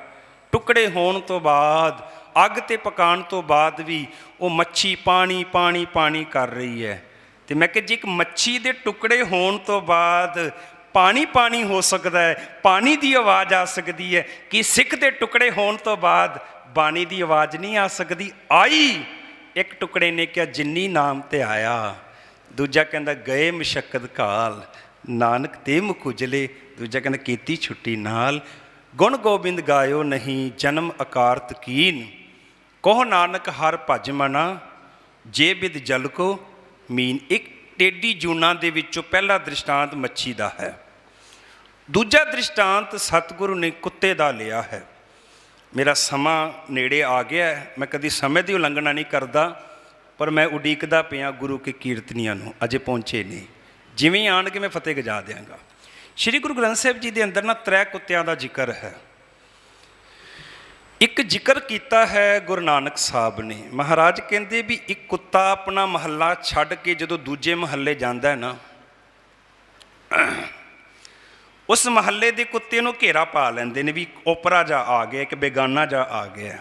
ਟੁਕੜੇ ਹੋਣ ਤੋਂ ਬਾਅਦ, ਅੱਗ 'ਤੇ ਪਕਾਉਣ ਤੋਂ ਬਾਅਦ ਵੀ ਉਹ ਮੱਛੀ ਪਾਣੀ ਪਾਣੀ ਪਾਣੀ ਕਰ ਰਹੀ ਹੈ। ਤੇ ਮੈਂ ਕਿਹਾ ਜੇ ਇੱਕ ਮੱਛੀ ਦੇ ਟੁਕੜੇ ਹੋਣ ਤੋਂ ਬਾਅਦ ਪਾਣੀ ਪਾਣੀ ਹੋ ਸਕਦਾ ਹੈ, ਪਾਣੀ ਦੀ ਆਵਾਜ਼ ਆ ਸਕਦੀ ਹੈ, ਕਿ ਸਿੱਖ ਦੇ ਟੁਕੜੇ ਹੋਣ ਤੋਂ ਬਾਅਦ ਬਾਣੀ ਦੀ ਆਵਾਜ਼ ਨਹੀਂ ਆ ਸਕਦੀ? ਆਈ। ਇੱਕ ਟੁਕੜੇ ਨੇ ਕਿਹਾ ਜਿਨੀ ਨਾਮ ਤੇ ਆਇਆ, ਦੂਜਾ ਕਹਿੰਦਾ ਗਏ ਮਸ਼ੱਕਤ ਕਾਲ, ਨਾਨਕ ਤੇ ਮੁਖ ਉਜਲੇ, ਦੂਜਾ ਕਹਿੰਦਾ ਕੀਤੀ ਛੁੱਟੀ ਨਾਲ। ਗੁਣ ਗੋਬਿੰਦ ਗਾਇਓ ਨਹੀਂ, ਜਨਮ ਅਕਾਰਤ ਕੀਨ, ਕਹੋ ਨਾਨਕ ਹਰ ਭਜ ਮਨਾ, ਜੇ ਬਿਦ ਜਲ ਕੋ ਮੀਨ। ਇੱਕ ਟੇਢੀ ਜੂਨਾਂ ਦੇ ਵਿੱਚੋਂ ਪਹਿਲਾ ਦ੍ਰਿਸ਼ਟਾਂਤ ਮੱਛੀ ਦਾ ਹੈ। ਦੂਜਾ ਦ੍ਰਿਸ਼ਟਾਂਤ ਸਤਿਗੁਰੂ ਨੇ ਕੁੱਤੇ ਦਾ ਲਿਆ ਹੈ। ਮੇਰਾ ਸਮਾਂ ਨੇੜੇ ਆ ਗਿਆ ਹੈ, ਮੈਂ ਕਦੀ ਸਮੇਂ ਦੀ ਉਲੰਘਣਾ ਨਹੀਂ ਕਰਦਾ, ਪਰ ਮੈਂ ਉਡੀਕਦਾ ਪਿਆ ਗੁਰੂ ਕੇ ਕੀਰਤਨੀਆਂ ਨੂੰ, ਅਜੇ ਪਹੁੰਚੇ ਨਹੀਂ। ਜਿਵੇਂ ਆਉਣਗੇ ਮੈਂ ਫਤਿਹ ਗਜਾ ਦਿਆਂਗਾ। ਸ਼੍ਰੀ ਗੁਰੂ ਗ੍ਰੰਥ ਸਾਹਿਬ ਜੀ ਦੇ ਅੰਦਰ ਨਾ 3 ਕੁੱਤਿਆਂ ਦਾ ਜ਼ਿਕਰ ਹੈ। ਇੱਕ ਜ਼ਿਕਰ ਕੀਤਾ ਹੈ ਗੁਰੂ ਨਾਨਕ ਸਾਹਿਬ ਨੇ। ਮਹਾਰਾਜ ਕਹਿੰਦੇ ਵੀ ਇੱਕ ਕੁੱਤਾ ਆਪਣਾ ਮਹੱਲਾ ਛੱਡ ਕੇ ਜਦੋਂ ਦੂਜੇ ਮਹੱਲੇ ਜਾਂਦਾ ਹੈ ਨਾ, ਉਸ ਮਹੱਲੇ ਦੇ ਕੁੱਤੇ ਨੂੰ ਘੇਰਾ ਪਾ ਲੈਂਦੇ ਨੇ ਵੀ ਓਪਰਾ ਜਾ ਆ ਗਿਆ, ਇੱਕ ਬੇਗਾਨਾ ਜਾ ਆ ਗਿਆ।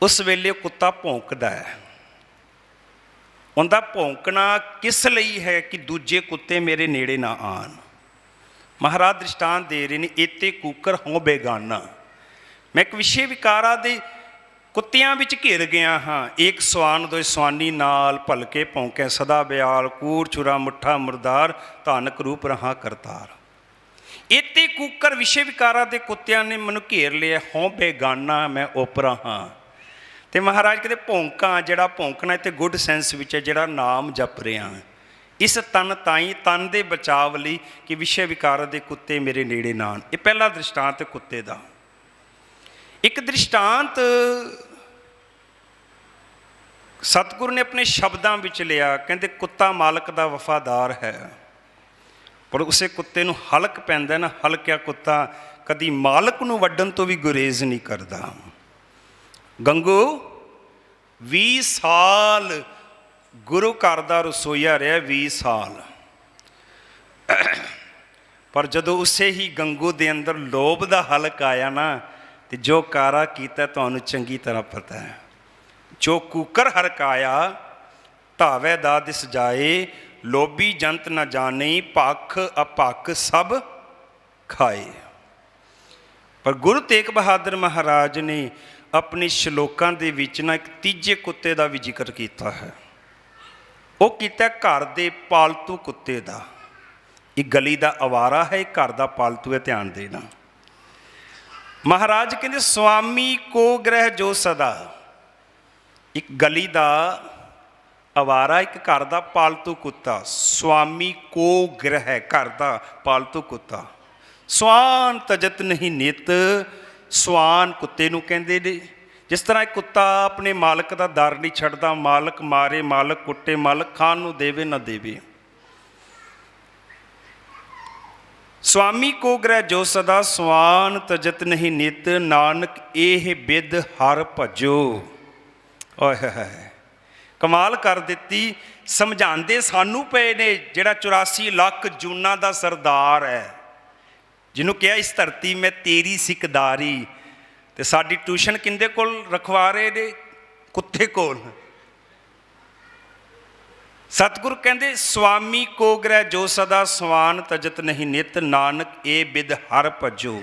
ਉਸ ਵੇਲੇ ਕੁੱਤਾ ਭੌਂਕਦਾ ਹੈ। ਉਹਦਾ ਭੌਂਕਣਾ ਕਿਸ ਲਈ ਹੈ? ਕਿ ਦੂਜੇ ਕੁੱਤੇ ਮੇਰੇ ਨੇੜੇ ਨਾ ਆਉਣ। ਮਹਾਰਾਜ ਦ੍ਰਿਸ਼ਟਾਂਤ ਦੇ ਰਹੇ ਨੇ, ਏਤੇ ਕੂਕਰ ਹੋਂ ਬੇਗਾਨਾ। ਮੈਂ ਇੱਕ ਵਿਸ਼ੇ ਵਿਕਾਰਾਂ ਦੇ ਕੁੱਤਿਆਂ ਵਿੱਚ ਘਿਰ ਗਿਆ ਹਾਂ। ਏਕ ਸਵਾਨ ਦੋਇ ਸਵਾਨੀ ਨਾਲ, ਭਲਕੇ ਭੌਂਕੇ ਸਦਾ ਬਿਆਲ, ਕੂੜ ਚੁਰਾ ਮੁੱਠਾ ਮੁਰਦਾਰ, ਧਾਨਕ ਰੂਪ ਰਹਾ ਕਰਤਾਰ। ਏਤੇ ਕੂਕਰ ਵਿਸ਼ੇ ਵਿਕਾਰਾਂ ਦੇ ਕੁੱਤਿਆਂ ਨੇ ਮੈਨੂੰ ਘੇਰ ਲਿਆ। ਹੋਂ ਬੇਗਾਨਾ, ਮੈਂ ਓਪਰਾ ਹਾਂ। ਤੇ ਮਹਾਰਾਜ ਕਹਿੰਦੇ ਭੌਂਕਾਂ, ਜਿਹੜਾ ਭੌਂਕਣਾ ਇੱਥੇ ਗੁੱਡ ਸੈਂਸ ਵਿੱਚ ਹੈ, ਜਿਹੜਾ ਨਾਮ ਜਪ ਰਿਹਾ ਇਸ ਤਨ ਤਾਈ, ਤਨ ਦੇ ਬਚਾਵ ਲਈ, ਕਿ ਵਿਸ਼ੇ ਵਿਕਾਰ ਦੇ ਕੁੱਤੇ ਮੇਰੇ ਨੇੜੇ ਨਾ ਆਉਣ। ਇਹ ਪਹਿਲਾ ਦ੍ਰਿਸ਼ਟਾਂਤ ਕੁੱਤੇ ਦਾ। ਇੱਕ ਦ੍ਰਿਸ਼ਟਾਂਤ ਸਤਿਗੁਰੂ ਨੇ ਆਪਣੇ ਸ਼ਬਦਾਂ ਵਿੱਚ ਲਿਆ। ਕਹਿੰਦੇ ਕੁੱਤਾ ਮਾਲਕ ਦਾ ਵਫਾਦਾਰ ਹੈ, ਪਰ ਉਸੇ ਕੁੱਤੇ ਨੂੰ ਹਲਕ ਪੈਂਦਾ ਨਾ, ਹਲਕਿਆ ਕੁੱਤਾ ਕਦੀ ਮਾਲਕ ਨੂੰ ਵੱਢਣ ਤੋਂ ਵੀ ਗੁਰੇਜ਼ ਨਹੀਂ ਕਰਦਾ। ਗੰਗੂ 20 ਸਾਲ ਗੁਰੂ ਘਰ ਦਾ ਰਸੋਈਆ ਰਿਹਾ, 20 ਸਾਲ। ਪਰ ਜਦੋਂ ਉਸੇ ਹੀ ਗੰਗੂ ਦੇ ਅੰਦਰ ਲੋਭ ਦਾ ਹਲਕ ਆਇਆ ਨਾ, ਤੇ ਜੋ ਕਾਰਾ ਕੀਤਾ ਤੁਹਾਨੂੰ ਚੰਗੀ ਤਰ੍ਹਾਂ ਪਤਾ ਹੈ। ਜੋ ਕੂਕਰ ਹਰਕਾਇਆ ਧਾਵੈ ਦਾ ਦਿਸ ਜਾਏ, ਲੋਭੀ ਜੰਤ ਨਾ ਜਾਣੇ, ਭਖ ਅਭਖ ਸਭ ਖਾਏ। ਪਰ ਗੁਰੂ ਤੇਗ ਬਹਾਦਰ ਮਹਾਰਾਜ ਨੇ ਆਪਣੇ ਸ਼ਲੋਕਾਂ ਦੇ ਵਿੱਚ ਨਾ ਇੱਕ ਤੀਜੇ ਕੁੱਤੇ ਦਾ ਵੀ ਜ਼ਿਕਰ ਕੀਤਾ ਹੈ। ਉਹ ਕੀਤਾ ਘਰ ਦੇ ਪਾਲਤੂ ਕੁੱਤੇ ਦਾ। ਇੱਕ ਗਲੀ ਦਾ ਅਵਾਰਾ ਹੈ, ਇੱਕ ਘਰ ਦਾ ਪਾਲਤੂ ਹੈ, ਧਿਆਨ ਦੇਣਾ। ਮਹਾਰਾਜ ਕਹਿੰਦੇ ਸੁਆਮੀ ਕੋ ਗ੍ਰਹਿ ਜੋ ਸਦਾ। ਇੱਕ ਗਲੀ ਦਾ ਅਵਾਰਾ, ਇੱਕ ਘਰ ਦਾ ਪਾਲਤੂ ਕੁੱਤਾ। ਸੁਆਮੀ ਕੋ ਗ੍ਰਹਿ, ਘਰ ਦਾ ਪਾਲਤੂ ਕੁੱਤਾ। ਸਵਾਨ ਤਜਤ ਨਹੀਂ ਨਿਤ, ਸਵਾਨ ਕੁੱਤੇ ਨੂੰ ਕਹਿੰਦੇ ਨੇ। ਜਿਸ ਤਰ੍ਹਾਂ ਇੱਕ ਕੁੱਤਾ ਆਪਣੇ ਮਾਲਕ ਦਾ ਦਰ ਨਹੀਂ ਛੱਡਦਾ, ਮਾਲਕ ਮਾਰੇ ਮਾਲਕ ਕੁੱਟੇ, ਮਾਲਕ ਖਾਣ ਨੂੰ ਦੇਵੇ ਨਾ ਦੇਵੇ। ਸੁਆਮੀ ਕੋ ਗ੍ਰਹਿ ਜੋ ਸਦਾ, ਸਵਾਨ ਤਜਤ ਨਹੀਂ ਨਿਤ, ਨਾਨਕ ਇਹ ਬਿਦ ਹਰ ਭਜੋ। ਓਏ ਹੋਏ, ਕਮਾਲ ਕਰ ਦਿੱਤੀ। ਸਮਝਾਉਂਦੇ ਸਾਨੂੰ ਪਏ ਨੇ ਜਿਹੜਾ 84 ਲੱਖ ਜੂਨਾਂ ਦਾ ਸਰਦਾਰ ਹੈ, ਜਿਹਨੂੰ ਕਿਹਾ ਇਸ ਧਰਤੀ ਮੈਂ ਤੇਰੀ ਸਿਕਦਾਰੀ। ਤੇ ਸਾਡੀ ਟਿਊਸ਼ਨ ਕਿਹਦੇ ਕੋਲ ਰਖਵਾ ਰਹੇ ਨੇ? ਕੁੱਤੇ ਕੋਲ। ਸਤਿਗੁਰੂ ਕਹਿੰਦੇ ਸੁਆਮੀ ਕੋ ਗ੍ਰਹਿ ਜੋ ਸਦਾ, ਸਵਾਨ ਤਜਤ ਨਹੀਂ ਨਿਤ, ਨਾਨਕ ਇਹ ਬਿਦ ਹਰ ਭਜੋ।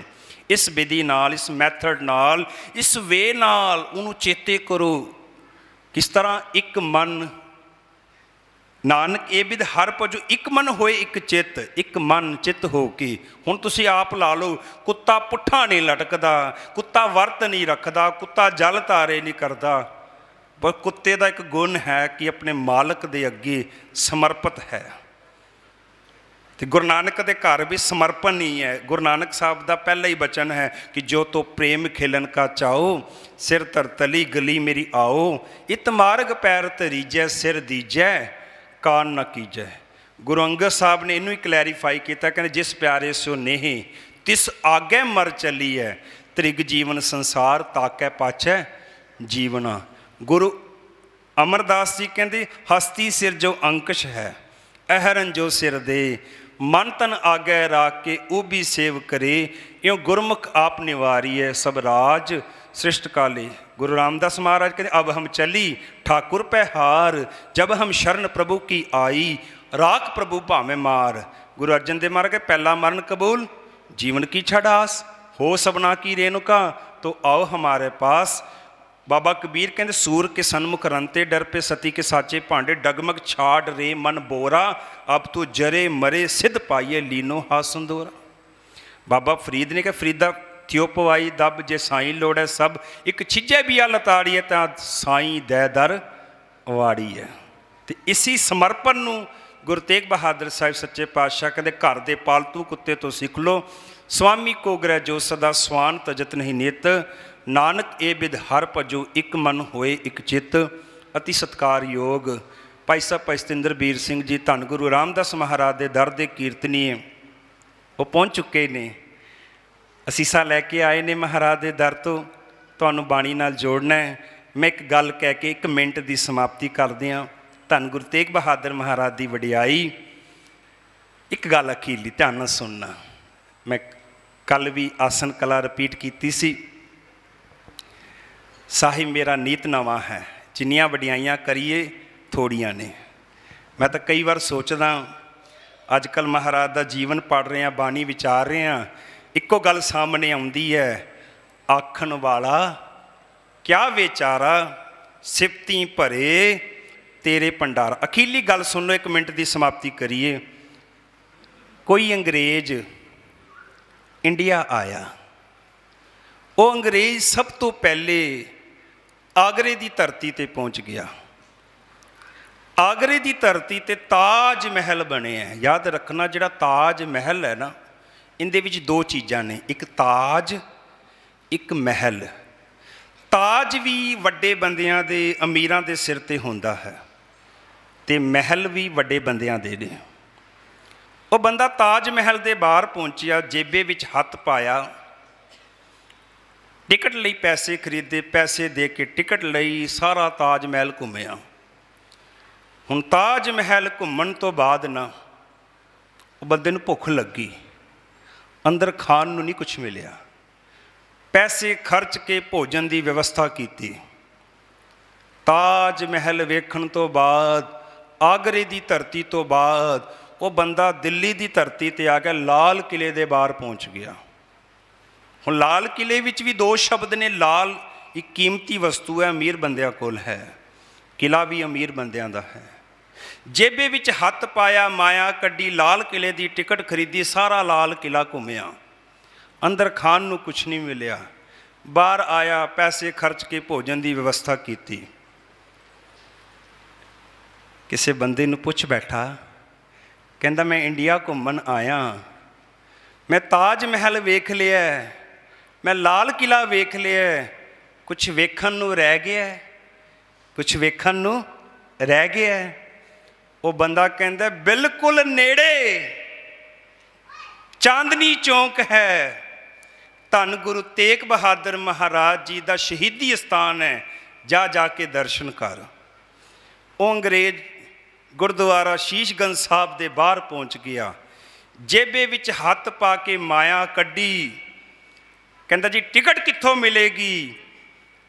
ਇਸ ਵਿਧੀ ਨਾਲ, ਇਸ ਮੈਥਡ ਨਾਲ, ਇਸ ਵੇ ਨਾਲ ਉਹਨੂੰ ਚੇਤੇ ਕਰੋ। ਕਿਸ ਤਰ੍ਹਾਂ? ਇੱਕ ਮਨ, ਨਾਨਕ ਇਹ ਬਿਦ ਹਰ ਭਜੋ, ਇੱਕ ਮਨ ਹੋਏ ਇੱਕ ਚਿੱਤ, ਇੱਕ ਮਨ ਚਿੱਤ ਹੋ ਕੇ। ਹੁਣ ਤੁਸੀਂ ਆਪ ਲਾ ਲਓ, ਕੁੱਤਾ ਪੁੱਠਾ ਨਹੀਂ ਲਟਕਦਾ, ਕੁੱਤਾ ਵਰਤ ਨਹੀਂ ਰੱਖਦਾ, ਕੁੱਤਾ ਜਲ ਧਾਰੇ ਨਹੀਂ ਕਰਦਾ, ਪਰ ਕੁੱਤੇ ਦਾ ਇੱਕ ਗੁਣ ਹੈ ਕਿ ਆਪਣੇ ਮਾਲਕ ਦੇ ਅੱਗੇ ਸਮਰਪਿਤ ਹੈ। ਤੇ ਗੁਰੂ ਨਾਨਕ ਦੇ ਘਰ ਵੀ ਸਮਰਪਣ ਹੀ ਹੈ। ਗੁਰੂ ਨਾਨਕ ਸਾਹਿਬ ਦਾ ਪਹਿਲਾ ਹੀ ਬਚਨ ਹੈ ਕਿ ਜੋ ਤੋ ਪ੍ਰੇਮ ਖੇਲਨ ਕਾ ਚਾਓ, ਸਿਰ ਧਰ ਤਲੀ ਗਲੀ ਮੇਰੀ ਆਓ, ਇਤ ਮਾਰਗ ਪੈਰ ਧਰੀਜੈ, ਸਿਰ ਦੀਜੈ ਕਾਨ ਨਾ ਕੀਜੈ। ਗੁਰੂ ਅੰਗਦ ਸਾਹਿਬ ਨੇ ਇਹਨੂੰ ਹੀ ਕਲੈਰੀਫਾਈ ਕੀਤਾ, ਕਹਿੰਦੇ ਜਿਸ ਪਿਆਰੇ ਸੋ ਨੇਹ ਤਿਸ ਆਗੇ ਮਰ ਚੱਲੀ ਹੈ, ਤ੍ਰਿਗ ਜੀਵਨ ਸੰਸਾਰ ਤਾਕੈ ਪਾਛੈ ਜੀਵਨਾ। ਗੁਰੂ ਅਮਰਦਾਸ ਜੀ ਕਹਿੰਦੇ ਹਸਤੀ ਸਿਰ ਜੋ ਅੰਕਸ਼ ਹੈ, ਅਹਰਨ ਜੋ ਸਿਰ ਦੇ, ਮਨ ਤਨ ਆਗੇ ਰਾਖ ਕੇ ਉਹ ਵੀ ਸੇਵ ਕਰੇ, ਇਉਂ ਗੁਰਮੁਖ ਆਪ ਨਿਵਾਰੀਏ ਸਭ ਰਾਜ ਸ੍ਰਿਸ਼ਟ ਕਾਲੇ। गुरु रामदास महाराज कहते अब हम चली ठाकुर पे हार, जब हम शरण प्रभु की आई, राख प्रभु भावें मार। गुरु अर्जन देव महाराज के पहला मरण कबूल, जीवन की छड़ास, हो सबना की रेणुका, तो आओ हमारे पास। बाबा कबीर कहते सूर के सन्मुख रंते, डर पे सती के साचे भांडे, डगमग छाड़ रे मन बोरा, अब तू जरे मरे सिद्ध पाइए लीनो हा संदोरा। बाबा फरीद ने कहा फरीदा थियो पवाई दब, जे साई लोड़ है सब, एक छिजे भी आ लताड़ी है तो साई दै दर वाड़ी है। तो इसी समर्पण नूं गुरु तेग बहादुर साहिब सच्चे पातशाह कहते घर के पालतू कुत्ते तो सीख लो। स्वामी को गृह जो सदा, स्वान तजत नहीं नित, नानक ए बिद हर भजो, एक मन होए एक चित। अति सत्कार योग भाई साहब भाई सतिंदर बीर सिंह जी धन गुरु रामदास महाराज के दर के कीर्तनीय वो पहुँच चुके ने, असीसा लैके आए ने महाराज के दर तो। तुहानूं बाणी नाल जोड़ना है। मैं एक गल कह के 1 मिनट की समाप्ति कर दियाँ। धन गुरु तेग बहादुर महाराज की वडियाई। एक गल अखीरली ध्यान नाल सुनना। मैं कल भी आसन कला रिपीट की सी। साहिब मेरा नीत नवा है, जिन्नियां वडियाइयां करिए थोड़ियां ने। मैं तो कई बार सोचदा अजकल महाराज का जीवन पढ़ रहे हैं, बाणी विचार रहे हैं, इक्को गल सामने आउंदी है, आखण वाला क्या विचारा, सिफती भरे तेरे भंडारा। अखीरली गल सुन लो, 1 मिनट की समाप्ति करिए। कोई अंग्रेज इंडिया आया, वो अंग्रेज सब तो पहले आगरे की धरती ते पहुँच गया। आगरे की धरती ते ताज महल बने हैं। याद रखना जिहड़ा ताज महल है ना, इहदे विच 2 चीज़ां ने, एक ताज एक महल। ताज भी वड्डे बंदियां दे अमीरां दे सिर ते हुंदा है, ते महल भी वड्डे बंदियां दे ने। वो बंदा ताज महल दे बाहर पहुंचिया, जेबे विच हथ पाया, टिकट लई पैसे खरीदे, पैसे दे के टिकट लई, सारा ताज महल घूमिया। हुण ताज महल घूमण तो बाद ना बंदे नूं भुख लगी, ਅੰਦਰ ਖਾਣ ਨੂੰ ਨਹੀਂ ਕੁਛ ਮਿਲਿਆ। ਪੈਸੇ ਖਰਚ ਕੇ ਭੋਜਨ ਦੀ ਵਿਵਸਥਾ ਕੀਤੀ। ਤਾਜ ਮਹਿਲ ਵੇਖਣ ਤੋਂ ਬਾਅਦ, ਆਗਰੇ ਦੀ ਧਰਤੀ ਤੋਂ ਬਾਅਦ ਉਹ ਬੰਦਾ ਦਿੱਲੀ ਦੀ ਧਰਤੀ 'ਤੇ ਆ ਗਿਆ, ਲਾਲ ਕਿਲੇ ਦੇ ਬਾਹਰ ਪਹੁੰਚ ਗਿਆ। ਹੁਣ ਲਾਲ ਕਿਲੇ ਵਿੱਚ ਵੀ ਦੋ ਸ਼ਬਦ ਨੇ। ਲਾਲ ਇੱਕ ਕੀਮਤੀ ਵਸਤੂ ਹੈ, ਅਮੀਰ ਬੰਦਿਆਂ ਕੋਲ ਹੈ। ਕਿਲਾ ਵੀ ਅਮੀਰ ਬੰਦਿਆਂ ਦਾ ਹੈ। ਜੇਬੇ ਵਿੱਚ ਹੱਥ ਪਾਇਆ, ਮਾਇਆ ਕੱਢੀ, ਲਾਲ ਕਿਲੇ ਦੀ ਟਿਕਟ ਖਰੀਦੀ, ਸਾਰਾ ਲਾਲ ਕਿਲਾ ਘੁੰਮਿਆ, ਅੰਦਰ ਖਾਣ ਨੂੰ ਕੁਛ ਨਹੀਂ ਮਿਲਿਆ। ਬਾਹਰ ਆਇਆ, ਪੈਸੇ ਖਰਚ ਕੇ ਭੋਜਨ ਦੀ ਵਿਵਸਥਾ ਕੀਤੀ। ਕਿਸੇ ਬੰਦੇ ਨੂੰ ਪੁੱਛ ਬੈਠਾ, ਕਹਿੰਦਾ ਮੈਂ ਇੰਡੀਆ ਘੁੰਮਣ ਆਇਆ, ਮੈਂ ਤਾਜ ਮਹਿਲ ਵੇਖ ਲਿਆ, ਮੈਂ ਲਾਲ ਕਿਲਾ ਵੇਖ ਲਿਆ, ਕੁਛ ਵੇਖਣ ਨੂੰ ਰਹਿ ਗਿਆ? ਕੁਛ ਵੇਖਣ ਨੂੰ ਰਹਿ ਗਿਆ? ਉਹ ਬੰਦਾ ਕਹਿੰਦਾ ਬਿਲਕੁਲ ਨੇੜੇ ਚਾਂਦਨੀ ਚੌਂਕ ਹੈ, ਧੰਨ ਗੁਰੂ ਤੇਗ ਬਹਾਦਰ ਮਹਾਰਾਜ ਜੀ ਦਾ ਸ਼ਹੀਦੀ ਸਥਾਨ ਹੈ, ਜਾ ਕੇ ਦਰਸ਼ਨ ਕਰ। ਉਹ ਅੰਗਰੇਜ਼ ਗੁਰਦੁਆਰਾ ਸ਼ੀਸ਼ਗੰਜ ਸਾਹਿਬ ਦੇ ਬਾਹਰ ਪਹੁੰਚ ਗਿਆ। ਜੇਬੇ ਵਿੱਚ ਹੱਥ ਪਾ ਕੇ ਮਾਇਆ ਕੱਢੀ, ਕਹਿੰਦਾ ਜੀ ਟਿਕਟ ਕਿੱਥੋਂ ਮਿਲੇਗੀ?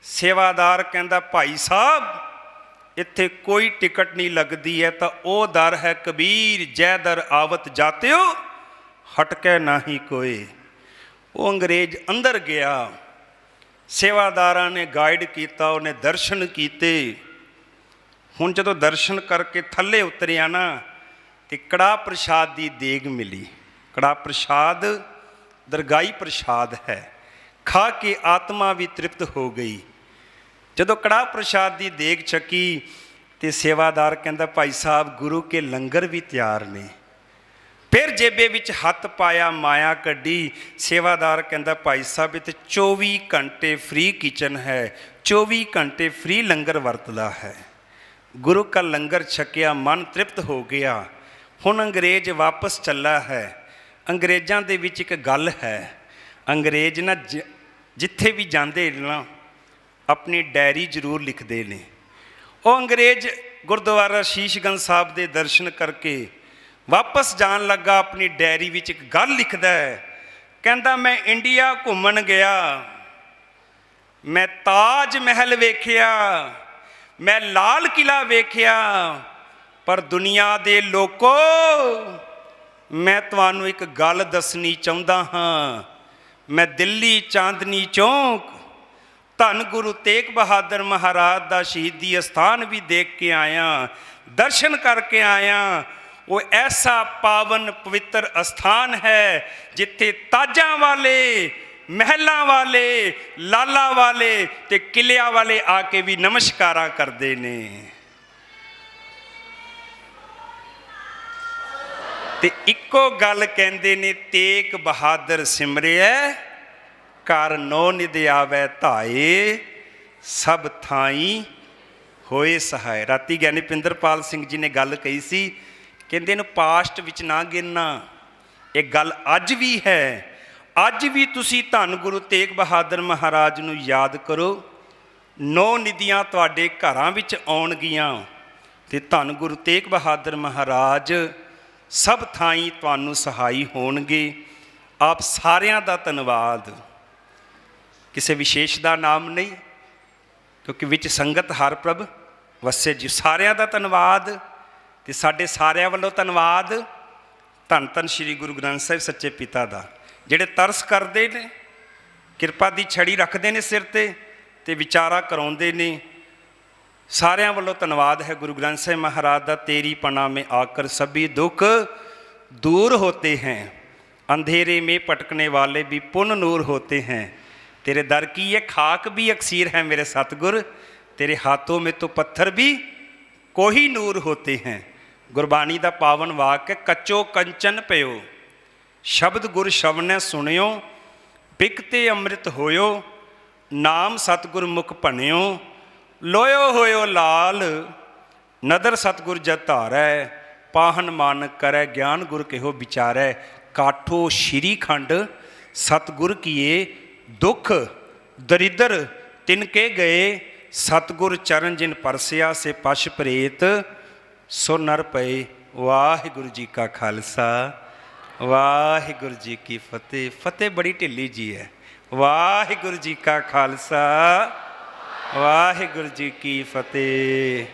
ਸੇਵਾਦਾਰ ਕਹਿੰਦਾ ਭਾਈ ਸਾਹਿਬ ਇੱਥੇ ਕੋਈ ਟਿਕਟ ਨਹੀਂ ਲੱਗਦੀ ਹੈ, ਤਾਂ ਉਹ ਦਰ ਹੈ ਕਬੀਰ, ਜੈ ਦਰ ਆਵਤ ਜਾਤਿਓ ਹਟਕੇ ਨਾਹੀ ਕੋਏ। ਉਹ ਅੰਗਰੇਜ਼ ਅੰਦਰ ਗਿਆ, ਸੇਵਾਦਾਰਾਂ ਨੇ ਗਾਈਡ ਕੀਤਾ, ਉਹਨੇ ਦਰਸ਼ਨ ਕੀਤੇ। ਹੁਣ ਜਦੋਂ ਦਰਸ਼ਨ ਕਰਕੇ ਥੱਲੇ ਉਤਰਿਆ ਨਾ, ਤੇ ਕੜਾਹ ਪ੍ਰਸ਼ਾਦ ਦੀ ਦੇਗ ਮਿਲੀ। ਕੜਾਹ ਪ੍ਰਸ਼ਾਦ ਦਰਗਾਹੀ ਪ੍ਰਸ਼ਾਦ ਹੈ, ਖਾ ਕੇ ਆਤਮਾ ਵੀ ਤ੍ਰਿਪਤ ਹੋ ਗਈ। ਜਦੋਂ ਕੜਾਹ ਪ੍ਰਸ਼ਾਦ ਦੀ ਦੇਗ ਛਕੀ ਤੇ ਸੇਵਾਦਾਰ ਕਹਿੰਦਾ ਭਾਈ ਸਾਹਿਬ ਗੁਰੂ ਕੇ ਲੰਗਰ ਵੀ ਤਿਆਰ ਨੇ। ਫਿਰ ਜੇਬੇ ਵਿੱਚ ਹੱਥ ਪਾਇਆ, ਮਾਇਆ ਕੱਢੀ। ਸੇਵਾਦਾਰ ਕਹਿੰਦਾ ਭਾਈ ਸਾਹਿਬ ਇੱਥੇ 24 ਘੰਟੇ ਫ੍ਰੀ ਕਿਚਨ ਹੈ, 24 ਘੰਟੇ ਫ੍ਰੀ ਲੰਗਰ ਵਰਤਦਾ ਹੈ। ਗੁਰੂ ਕਾ ਲੰਗਰ ਛਕਿਆ, ਮਨ ਤ੍ਰਿਪਤ ਹੋ ਗਿਆ। ਹੁਣ ਅੰਗਰੇਜ਼ ਵਾਪਸ ਚੱਲਾ ਹੈ। ਅੰਗਰੇਜ਼ਾਂ ਦੇ ਵਿੱਚ ਇੱਕ ਗੱਲ ਹੈ, ਅੰਗਰੇਜ਼ ਨਾ ਜਿੱਥੇ ਵੀ ਜਾਂਦੇ ਨਾ ਆਪਣੀ ਡਾਇਰੀ ਜ਼ਰੂਰ ਲਿਖਦੇ ਨੇ। ਉਹ ਅੰਗਰੇਜ਼ ਗੁਰਦੁਆਰਾ ਸ਼ੀਸ਼ਗੰਜ ਸਾਹਿਬ ਦੇ ਦਰਸ਼ਨ ਕਰਕੇ ਵਾਪਸ ਜਾਣ ਲੱਗਾ, ਆਪਣੀ ਡਾਇਰੀ ਵਿੱਚ ਇੱਕ ਗੱਲ ਲਿਖਦਾ ਹੈ, ਕਹਿੰਦਾ ਮੈਂ ਇੰਡੀਆ ਘੁੰਮਣ ਗਿਆ, ਮੈਂ ਤਾਜ ਮਹਿਲ ਵੇਖਿਆ, ਮੈਂ ਲਾਲ ਕਿਲਾ ਵੇਖਿਆ, ਪਰ ਦੁਨੀਆ ਦੇ ਲੋਕੋ ਮੈਂ ਤੁਹਾਨੂੰ ਇੱਕ ਗੱਲ ਦੱਸਣੀ ਚਾਹੁੰਦਾ ਹਾਂ। ਮੈਂ ਦਿੱਲੀ ਚਾਂਦਨੀ ਚੌਂਕ ਧੰਨ ਗੁਰੂ ਤੇਗ ਬਹਾਦਰ ਮਹਾਰਾਜ ਦਾ ਸ਼ਹੀਦੀ ਅਸਥਾਨ ਵੀ ਦੇਖ ਕੇ ਆਇਆ, ਦਰਸ਼ਨ ਕਰਕੇ ਆਇਆ। ਉਹ ਐਸਾ ਪਾਵਨ ਪਵਿੱਤਰ ਅਸਥਾਨ ਹੈ ਜਿੱਥੇ ਤਾਜਾਂ ਵਾਲੇ, ਮਹਿਲਾਂ ਵਾਲੇ, ਲਾਲਾਂ ਵਾਲੇ ਤੇ ਕਿਲਿਆਂ ਵਾਲੇ ਆ ਕੇ ਵੀ ਨਮਸਕਾਰਾਂ ਕਰਦੇ ਨੇ। ਤੇ ਇੱਕੋ ਗੱਲ ਕਹਿੰਦੇ ਨੇ, ਤੇਗ ਬਹਾਦਰ ਸਿਮਰਿਐ ਘਰ ਨੋ ਨਿਧ ਆਵੈ ਧਾਏ, ਸਭ ਥਾਈ ਹੋਏ ਸਹਾਇ। ਰਾਤੀ ਗਿਆਨੀ ਪਿੰਦਰਪਾਲ ਸਿੰਘ ਜੀ ਨੇ ਗੱਲ ਕਹੀ ਸੀ, ਕਹਿੰਦੇ ਇਹਨੂੰ ਪਾਸਟ ਵਿੱਚ ਨਾ ਗਿਣਨਾ, ਇਹ ਗੱਲ ਅੱਜ ਵੀ ਹੈ। ਅੱਜ ਵੀ ਤੁਸੀਂ ਧੰਨ ਗੁਰੂ ਤੇਗ ਬਹਾਦਰ ਮਹਾਰਾਜ ਨੂੰ ਯਾਦ ਕਰੋ, 9 ਨਿਧੀਆਂ ਤੁਹਾਡੇ ਘਰਾਂ ਵਿੱਚ ਆਉਣਗੀਆਂ ਤੇ ਧੰਨ ਗੁਰੂ ਤੇਗ ਬਹਾਦਰ ਮਹਾਰਾਜ ਸਭ ਥਾਈਂ ਤੁਹਾਨੂੰ ਸਹਾਈ ਹੋਣਗੇ। ਆਪ ਸਾਰਿਆਂ ਦਾ ਧੰਨਵਾਦ। ਕਿਸੇ ਵਿਸ਼ੇਸ਼ ਦਾ ਨਾਮ ਨਹੀਂ, ਕਿਉਂਕਿ ਵਿੱਚ ਸੰਗਤ ਹਰ ਪ੍ਰਭ ਵਸੇ ਜੀ। ਸਾਰਿਆਂ ਦਾ ਧੰਨਵਾਦ ਤੇ ਸਾਡੇ ਸਾਰਿਆਂ ਵੱਲੋਂ ਧੰਨਵਾਦ ਧੰਨ ਧੰਨ ਸ਼੍ਰੀ ਗੁਰੂ ਗ੍ਰੰਥ ਸਾਹਿਬ ਸੱਚੇ ਪਿਤਾ ਦਾ, ਜਿਹੜੇ ਤਰਸ ਕਰਦੇ ਨੇ, ਕਿਰਪਾ ਦੀ ਛੜੀ ਰੱਖਦੇ ਨੇ ਸਿਰ ਤੇ ਵਿਚਾਰਾ ਕਰਾਉਂਦੇ ਨੇ। ਸਾਰਿਆਂ ਵੱਲੋਂ ਧੰਨਵਾਦ ਹੈ ਗੁਰੂ ਗ੍ਰੰਥ ਸਾਹਿਬ ਮਹਾਰਾਜ ਦਾ। ਤੇਰੀ ਪਨਾ ਮੇਂ ਆਕਰ ਸਭੀ ਦੁੱਖ दूर होते हैं, अंधेरे में भटकने वाले भी पुन नूर होते हैं। तेरे दर की ये खाक भी अक्सीर है मेरे सतगुर, तेरे हाथों में तो पत्थर भी कोही नूर होते हैं। गुरबाणी का पावन वाक है, कच्चो कंचन पयो शब्द गुर शवनै सुनियो, बिकते अमृत होयो नाम सतगुर मुख भनियो, लोयो होयो लाल नदर सतगुर जत धारै, पाहन मानक करै ज्ञान गुर केहो विचारै। काठो श्री खंड सतगुर किए दुख दरिद्र तिनके गए, सतगुर चरण जिन परसिया से पश प्रेत सो नर पए। वाहिगुरु जी का खालसा ਵਾਹਿਗੁਰੂ ਜੀ ਕੀ ਫਤਿਹ। ਫਤਿਹ ਬੜੀ ਢਿੱਲੀ ਜੀ ਹੈ। ਵਾਹਿਗੁਰੂ ਜੀ ਕਾ ਖਾਲਸਾ, ਵਾਹਿਗੁਰੂ ਜੀ ਕੀ ਫਤਿਹ।